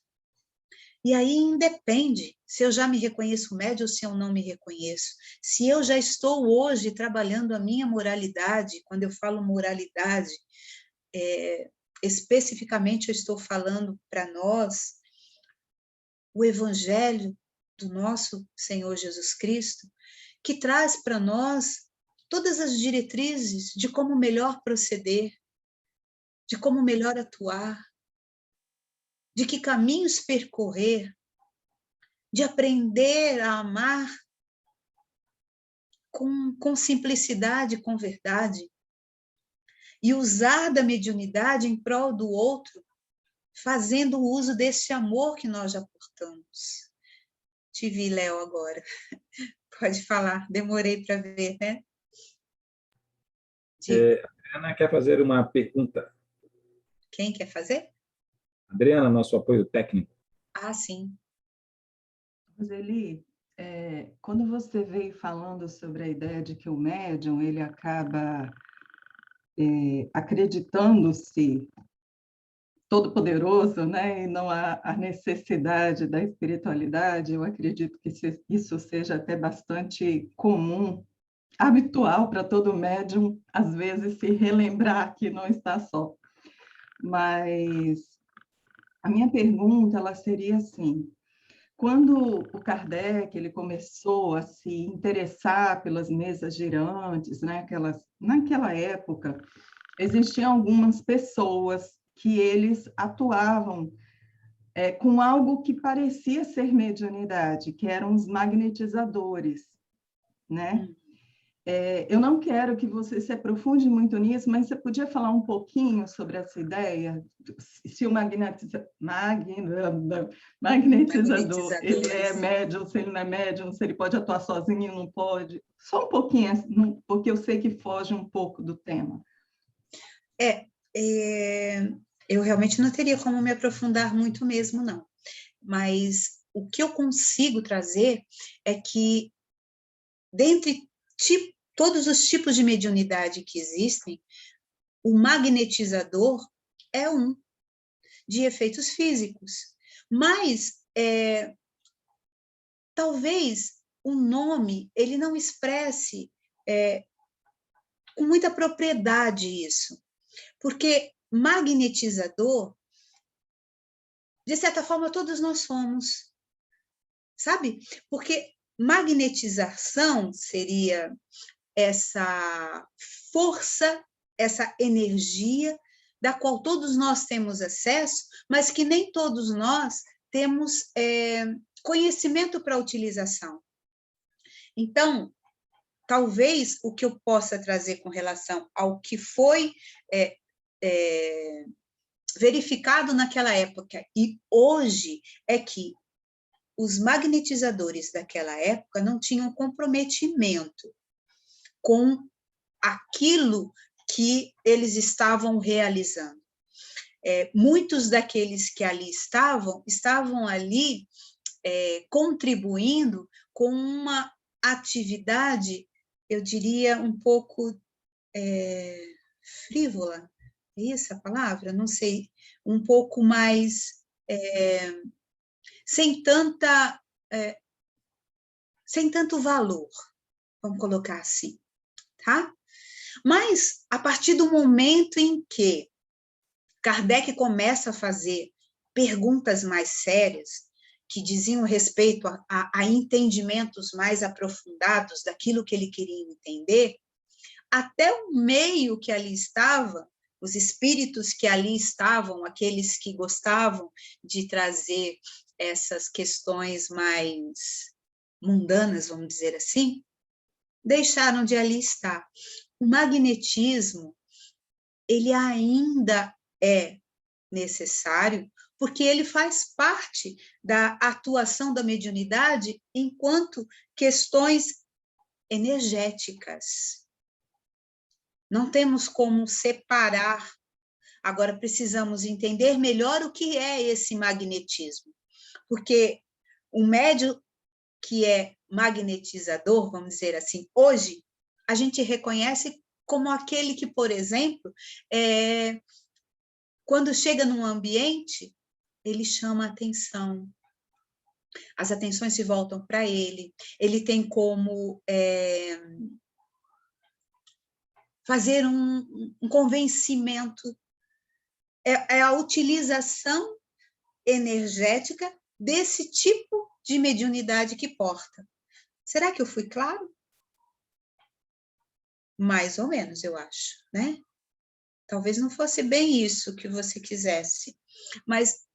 E aí independe se eu já me reconheço médium ou se eu não me reconheço. Se eu já estou hoje trabalhando a minha moralidade, quando eu falo moralidade, especificamente eu estou falando para nós o Evangelho do nosso Senhor Jesus Cristo, que traz para nós todas as diretrizes de como melhor proceder, de como melhor atuar, de que caminhos percorrer, de aprender a amar com simplicidade, com verdade, e usar da mediunidade em prol do outro, fazendo uso desse amor que nós já portamos. Te vi, Léo, agora. Pode falar, demorei para ver, né? A Adriana quer fazer uma pergunta. Quem quer fazer? Adriana, nosso apoio técnico. Ah, sim. Roseli, quando você veio falando sobre a ideia de que o médium ele acaba acreditando-se todo-poderoso, né, e não há necessidade da espiritualidade, eu acredito que isso seja até bastante comum, habitual para todo médium, às vezes se relembrar que não está só. Mas a minha pergunta ela seria assim: quando o Kardec ele começou a se interessar pelas mesas girantes, né, naquela época, existiam algumas pessoas que eles atuavam com algo que parecia ser mediunidade, que eram os magnetizadores, né? Eu não quero que você se aprofunde muito nisso, mas você podia falar um pouquinho sobre essa ideia? Se o magnetizador ele é médium, se ele não é médium, se ele pode atuar sozinho, não pode? Só um pouquinho, porque eu sei que foge um pouco do tema. Eu realmente não teria como me aprofundar muito mesmo, não. Mas o que eu consigo trazer é que, dentre todos os tipos de mediunidade que existem, o magnetizador é um, de efeitos físicos. Mas, talvez o nome ele não expresse com muita propriedade isso. Porque magnetizador, de certa forma, todos nós somos, sabe? Porque magnetização seria essa força, essa energia da qual todos nós temos acesso, mas que nem todos nós temos conhecimento para utilização. Então, talvez o que eu possa trazer com relação ao que foi verificado naquela época e hoje é que os magnetizadores daquela época não tinham comprometimento com aquilo que eles estavam realizando. Muitos daqueles que ali estavam ali contribuindo com uma atividade, eu diria, um pouco frívola, é essa a palavra? Não sei, um pouco mais sem tanto valor, vamos colocar assim, tá? Mas, a partir do momento em que Kardec começa a fazer perguntas mais sérias, que diziam respeito a entendimentos mais aprofundados daquilo que ele queria entender, até o meio que ali estava, os espíritos que ali estavam, aqueles que gostavam de trazer essas questões mais mundanas, vamos dizer assim, deixaram de ali estar. O magnetismo, ele ainda é necessário, porque ele faz parte da atuação da mediunidade enquanto questões energéticas. Não temos como separar. Agora, precisamos entender melhor o que é esse magnetismo, porque o médium que é magnetizador, vamos dizer assim, hoje, a gente reconhece como aquele que, por exemplo, quando chega num ambiente, ele chama a atenção. As atenções se voltam para ele. Ele tem como fazer um convencimento. É a utilização energética desse tipo de mediunidade que porta. Será que eu fui claro? Mais ou menos, eu acho, né? Talvez não fosse bem isso que você quisesse, mas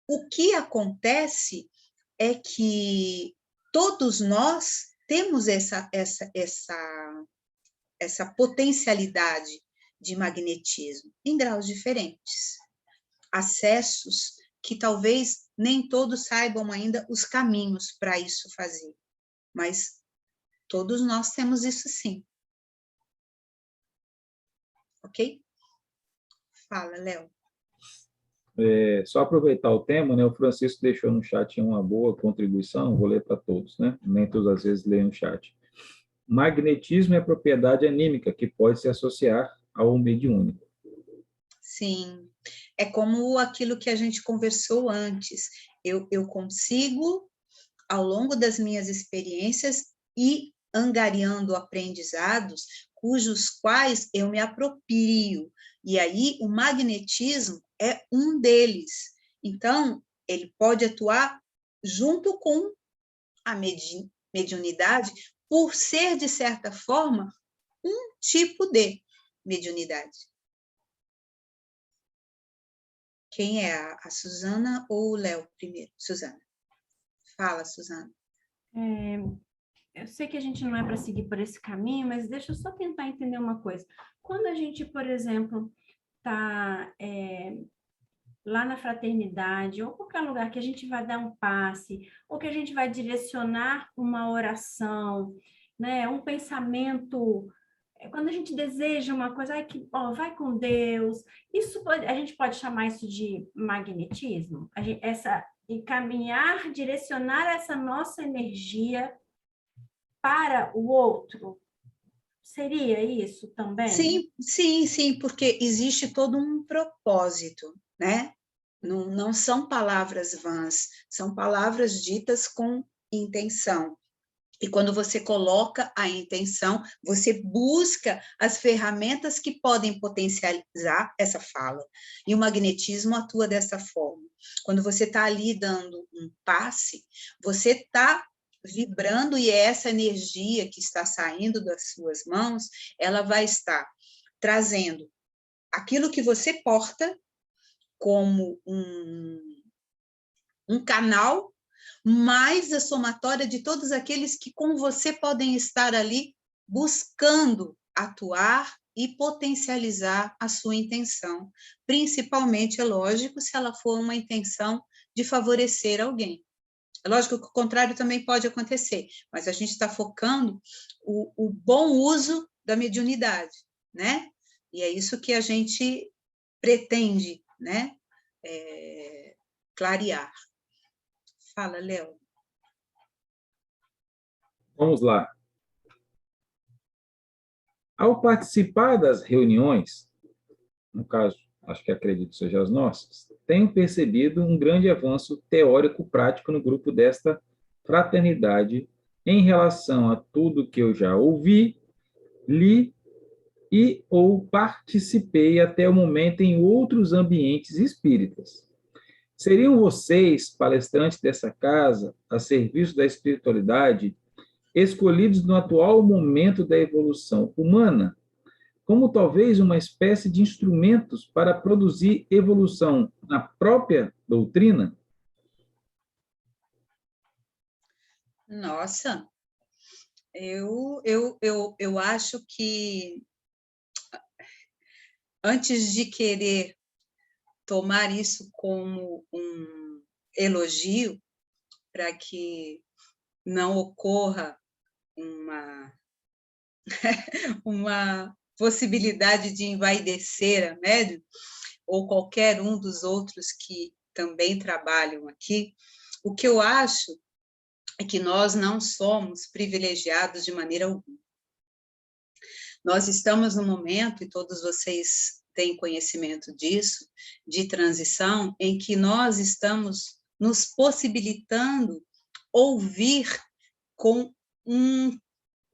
o que acontece é que todos nós temos essa potencialidade de magnetismo em graus diferentes. Acessos que talvez nem todos saibam ainda os caminhos para isso fazer, mas todos nós temos isso sim. Ok? Fala, Léo. Só aproveitar o tema, né? O Francisco deixou no chat uma boa contribuição, vou ler para todos, né? Nem todas as vezes leio no chat. Magnetismo é propriedade anímica que pode se associar ao mediúnico. Sim, é como aquilo que a gente conversou antes. Eu consigo, ao longo das minhas experiências, ir angariando aprendizados cujos quais eu me aproprio. E aí o magnetismo é um deles. Então, ele pode atuar junto com a mediunidade, por ser, de certa forma, um tipo de mediunidade. Quem é? A Suzana ou o Léo primeiro? Suzana. Fala, Suzana. Eu sei que a gente não é para seguir por esse caminho, mas deixa eu só tentar entender uma coisa. Quando a gente, por exemplo, está lá na fraternidade, ou qualquer lugar que a gente vai dar um passe, ou que a gente vai direcionar uma oração, né, um pensamento, quando a gente deseja uma coisa, vai com Deus, a gente pode chamar isso de magnetismo? Encaminhar, direcionar essa nossa energia para o outro? Seria isso também? Sim, porque existe todo um propósito, né? Não são palavras vãs, são palavras ditas com intenção. E quando você coloca a intenção, você busca as ferramentas que podem potencializar essa fala. E o magnetismo atua dessa forma. Quando você está ali dando um passe, você está vibrando e essa energia que está saindo das suas mãos, ela vai estar trazendo aquilo que você porta como um canal, mais a somatória de todos aqueles que com você podem estar ali buscando atuar e potencializar a sua intenção. Principalmente, é lógico, se ela for uma intenção de favorecer alguém. É lógico que o contrário também pode acontecer, mas a gente está focando o bom uso da mediunidade, né? E é isso que a gente pretende, né? Clarear. Fala, Léo. Vamos lá. Ao participar das reuniões, no caso, acho que acredito seja as nossas, tenho percebido um grande avanço teórico-prático no grupo desta fraternidade em relação a tudo que eu já ouvi, li e ou participei até o momento em outros ambientes espíritas. Seriam vocês, palestrantes dessa casa, a serviço da espiritualidade, escolhidos no atual momento da evolução humana, como talvez uma espécie de instrumentos para produzir evolução na própria doutrina? Nossa, eu acho que antes de querer tomar isso como um elogio, para que não ocorra uma, uma possibilidade de envaidecer a médium, ou qualquer um dos outros que também trabalham aqui, o que eu acho é que nós não somos privilegiados de maneira alguma. Nós estamos no momento, e todos vocês têm conhecimento disso, de transição, em que nós estamos nos possibilitando ouvir com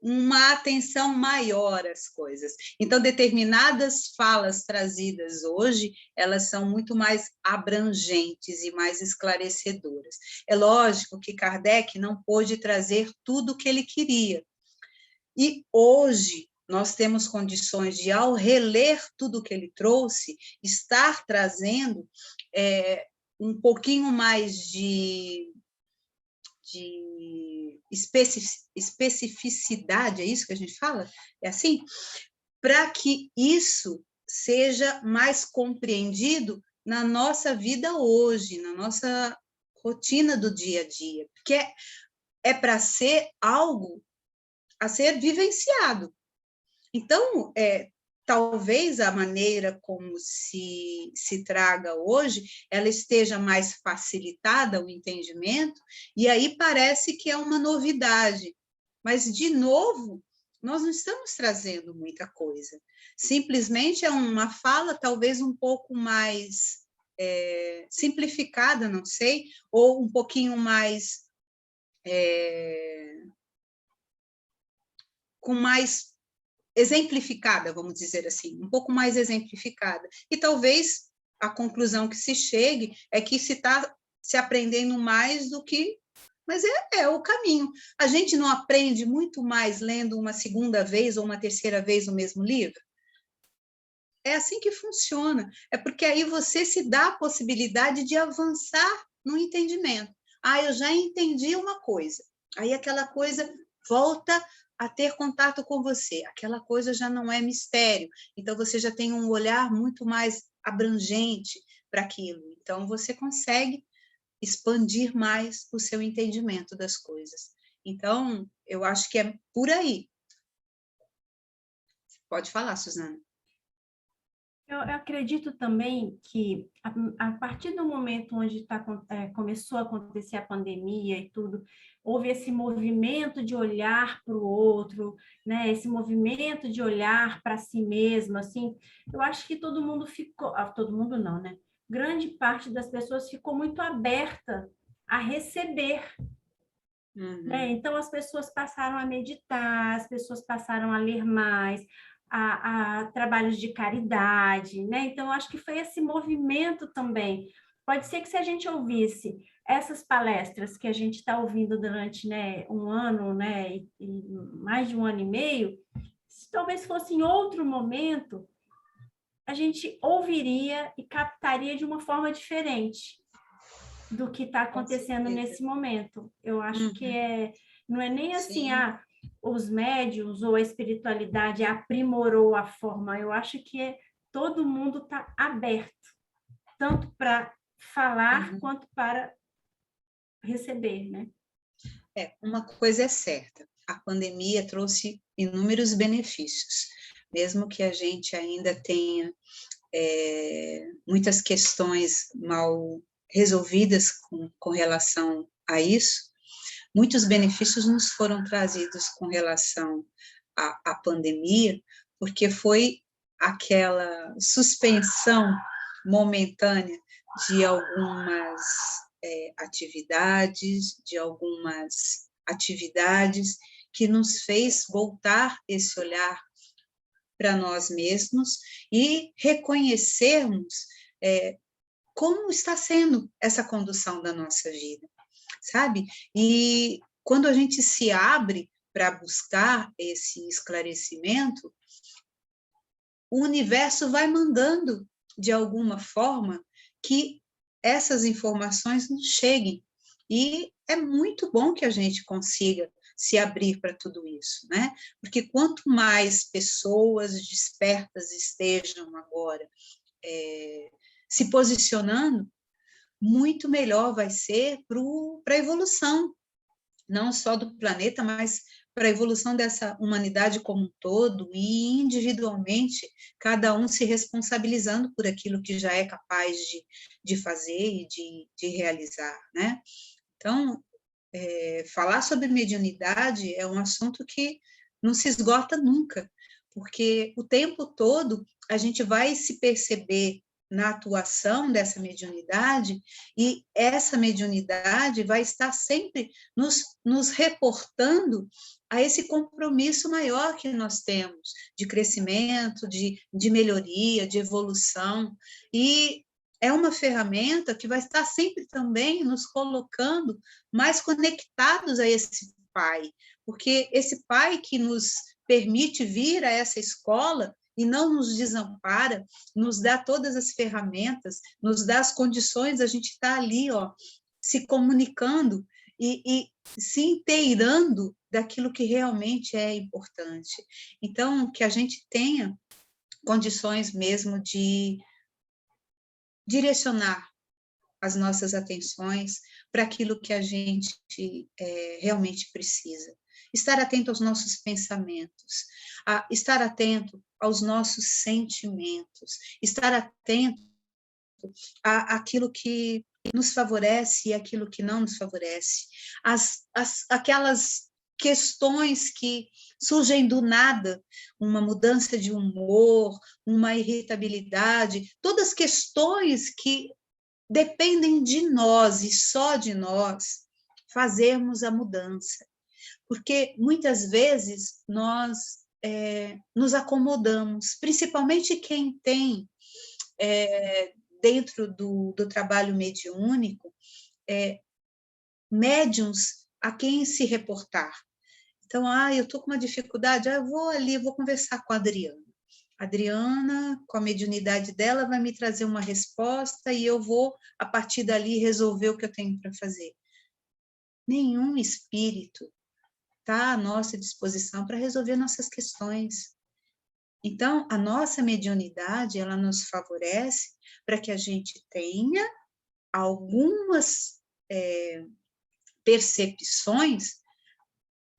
uma atenção maior às coisas. Então, determinadas falas trazidas hoje, elas são muito mais abrangentes e mais esclarecedoras. É lógico que Kardec não pôde trazer tudo o que ele queria. E hoje nós temos condições de, ao reler tudo o que ele trouxe, estar trazendo um pouquinho mais de especificidade, é isso que a gente fala? É assim? Para que isso seja mais compreendido na nossa vida hoje, na nossa rotina do dia a dia, porque é para ser algo a ser vivenciado. Então, talvez a maneira como se traga hoje, ela esteja mais facilitada o entendimento, e aí parece que é uma novidade. Mas, de novo, nós não estamos trazendo muita coisa. Simplesmente é uma fala talvez um pouco mais simplificada, não sei, ou um pouquinho mais... com mais exemplificada, vamos dizer assim, um pouco mais exemplificada. E talvez a conclusão que se chegue é que se está se aprendendo mais do que... Mas é o caminho. A gente não aprende muito mais lendo uma segunda vez ou uma terceira vez o mesmo livro? É assim que funciona. É porque aí você se dá a possibilidade de avançar no entendimento. Ah, eu já entendi uma coisa. Aí aquela coisa volta a ter contato com você. Aquela coisa já não é mistério. Então, você já tem um olhar muito mais abrangente para aquilo. Então, você consegue expandir mais o seu entendimento das coisas. Então, eu acho que é por aí. Pode falar, Suzana. Eu acredito também que, a partir do momento onde começou a acontecer a pandemia e tudo, houve esse movimento de olhar para o outro, né? Esse movimento de olhar para si mesmo, assim, eu acho que todo mundo ficou... todo mundo não, né? Grande parte das pessoas ficou muito aberta a receber. Né? Então, as pessoas passaram a meditar, as pessoas passaram a ler mais, a trabalhos de caridade, né? Então, acho que foi esse movimento também. Pode ser que se a gente ouvisse essas palestras que a gente está ouvindo durante, né, um ano, né, e mais de um ano e meio, se talvez fosse em outro momento, a gente ouviria e captaria de uma forma diferente do que está acontecendo nesse momento. Eu acho que não é nem assim, os médiuns ou a espiritualidade aprimorou a forma, eu acho que todo mundo está aberto, tanto para falar quanto para receber, né? Uma coisa é certa, a pandemia trouxe inúmeros benefícios, mesmo que a gente ainda tenha muitas questões mal resolvidas com relação a isso, muitos benefícios nos foram trazidos com relação à pandemia, porque foi aquela suspensão momentânea de algumas atividades que nos fez voltar esse olhar para nós mesmos e reconhecermos como está sendo essa condução da nossa vida, sabe? E quando a gente se abre para buscar esse esclarecimento, o universo vai mandando, de alguma forma, que essas informações nos cheguem. E é muito bom que a gente consiga se abrir para tudo isso, né? Porque quanto mais pessoas despertas estejam agora se posicionando, muito melhor vai ser para a evolução, não só do planeta, mas para a evolução dessa humanidade como um todo, e individualmente, cada um se responsabilizando por aquilo que já é capaz de fazer e de realizar, né? Então, falar sobre mediunidade é um assunto que não se esgota nunca, porque o tempo todo a gente vai se perceber na atuação dessa mediunidade, e essa mediunidade vai estar sempre nos reportando a esse compromisso maior que nós temos, de crescimento, de melhoria, de evolução, e é uma ferramenta que vai estar sempre também nos colocando mais conectados a esse Pai, porque esse Pai que nos permite vir a essa escola e não nos desampara, nos dá todas as ferramentas, nos dá as condições, a gente está ali, ó, se comunicando e se inteirando daquilo que realmente é importante. Então, que a gente tenha condições mesmo de direcionar as nossas atenções para aquilo que a gente realmente precisa. Estar atento aos nossos pensamentos, estar atento aos nossos sentimentos, estar atento àquilo que nos favorece e aquilo que não nos favorece, aquelas questões que surgem do nada, uma mudança de humor, uma irritabilidade, todas questões que dependem de nós e só de nós fazermos a mudança. Porque muitas vezes nós nos acomodamos, principalmente quem tem dentro do trabalho mediúnico médiuns a quem se reportar. Então, eu estou com uma dificuldade, eu vou ali, vou conversar com a Adriana. A Adriana, com a mediunidade dela, vai me trazer uma resposta e eu vou, a partir dali, resolver o que eu tenho para fazer. Nenhum espírito está à nossa disposição para resolver nossas questões. Então, a nossa mediunidade, ela nos favorece para que a gente tenha algumas percepções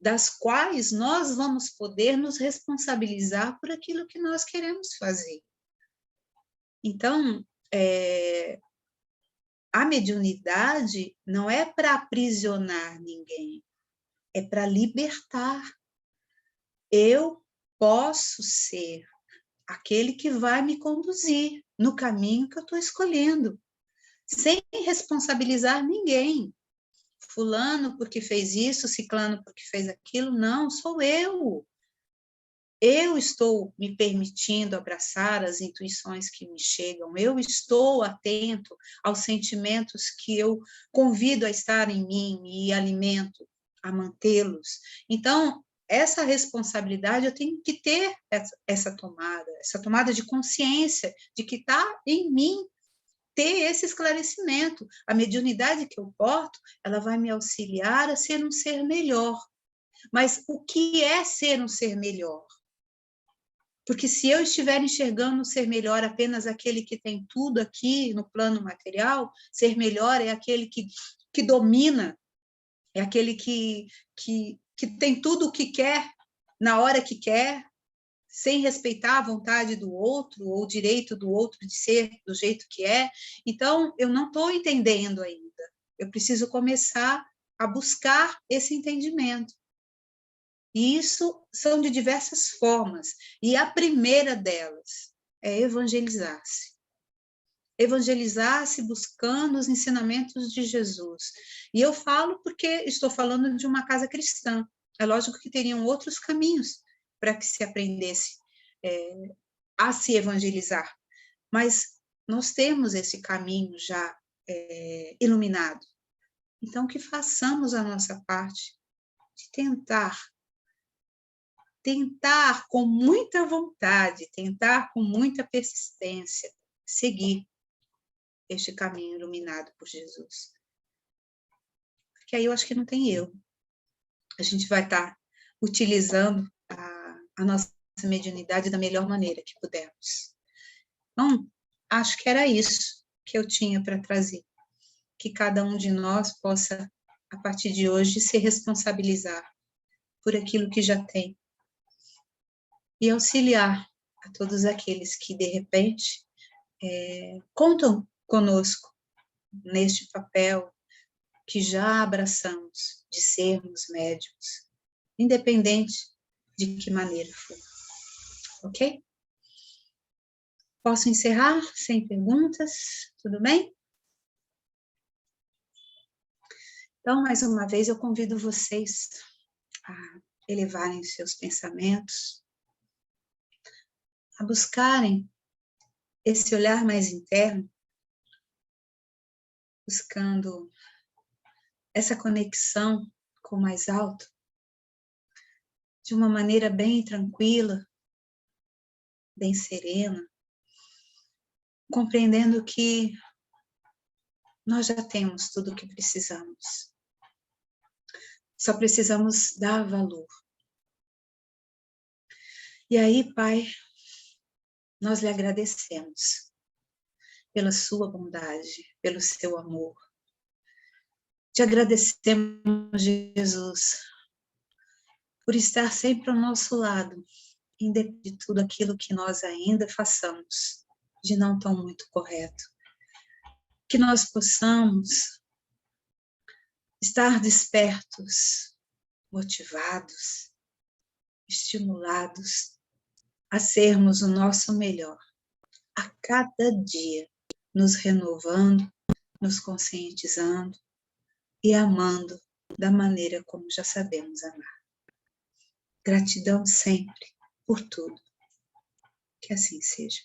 das quais nós vamos poder nos responsabilizar por aquilo que nós queremos fazer. Então, a mediunidade não é para aprisionar ninguém, é para libertar. Eu posso ser aquele que vai me conduzir no caminho que eu estou escolhendo, sem responsabilizar ninguém. Fulano porque fez isso, ciclano porque fez aquilo, não, sou eu. Eu estou me permitindo abraçar as intuições que me chegam, eu estou atento aos sentimentos que eu convido a estar em mim e alimento, a mantê-los. Então, essa responsabilidade eu tenho que ter essa tomada de consciência de que está em mim ter esse esclarecimento. A mediunidade que eu porto, ela vai me auxiliar a ser um ser melhor. Mas o que é ser um ser melhor? Porque se eu estiver enxergando um ser melhor apenas aquele que tem tudo aqui no plano material, ser melhor é aquele que domina, é aquele que tem tudo o que quer, na hora que quer, sem respeitar a vontade do outro, ou o direito do outro de ser do jeito que é. Então, eu não estou entendendo ainda. Eu preciso começar a buscar esse entendimento. E isso são de diversas formas. E a primeira delas é evangelizar-se. Evangelizar-se buscando os ensinamentos de Jesus. E eu falo porque estou falando de uma casa cristã. É lógico que teriam outros caminhos para que se aprendesse a se evangelizar, mas nós temos esse caminho já iluminado. Então, que façamos a nossa parte de tentar com muita vontade, tentar com muita persistência, seguir este caminho iluminado por Jesus. Porque aí eu acho que não tem erro. A gente vai estar utilizando a nossa mediunidade da melhor maneira que pudermos. Então, acho que era isso que eu tinha para trazer. Que cada um de nós possa, a partir de hoje, se responsabilizar por aquilo que já tem e auxiliar a todos aqueles que, de repente, contam conosco neste papel que já abraçamos de sermos médiuns, independente de que maneira for. Ok? Posso encerrar sem perguntas? Tudo bem? Então, mais uma vez, eu convido vocês a elevarem os seus pensamentos, a buscarem esse olhar mais interno, buscando essa conexão com o mais alto, de uma maneira bem tranquila, bem serena, compreendendo que nós já temos tudo o que precisamos. Só precisamos dar valor. E aí, Pai, nós lhe agradecemos pela sua bondade, pelo seu amor. Te agradecemos, Jesus, por estar sempre ao nosso lado, independente de tudo aquilo que nós ainda façamos de não tão muito correto. Que nós possamos estar despertos, motivados, estimulados a sermos o nosso melhor, a cada dia, nos renovando, nos conscientizando e amando da maneira como já sabemos amar. Gratidão sempre por tudo. Que assim seja.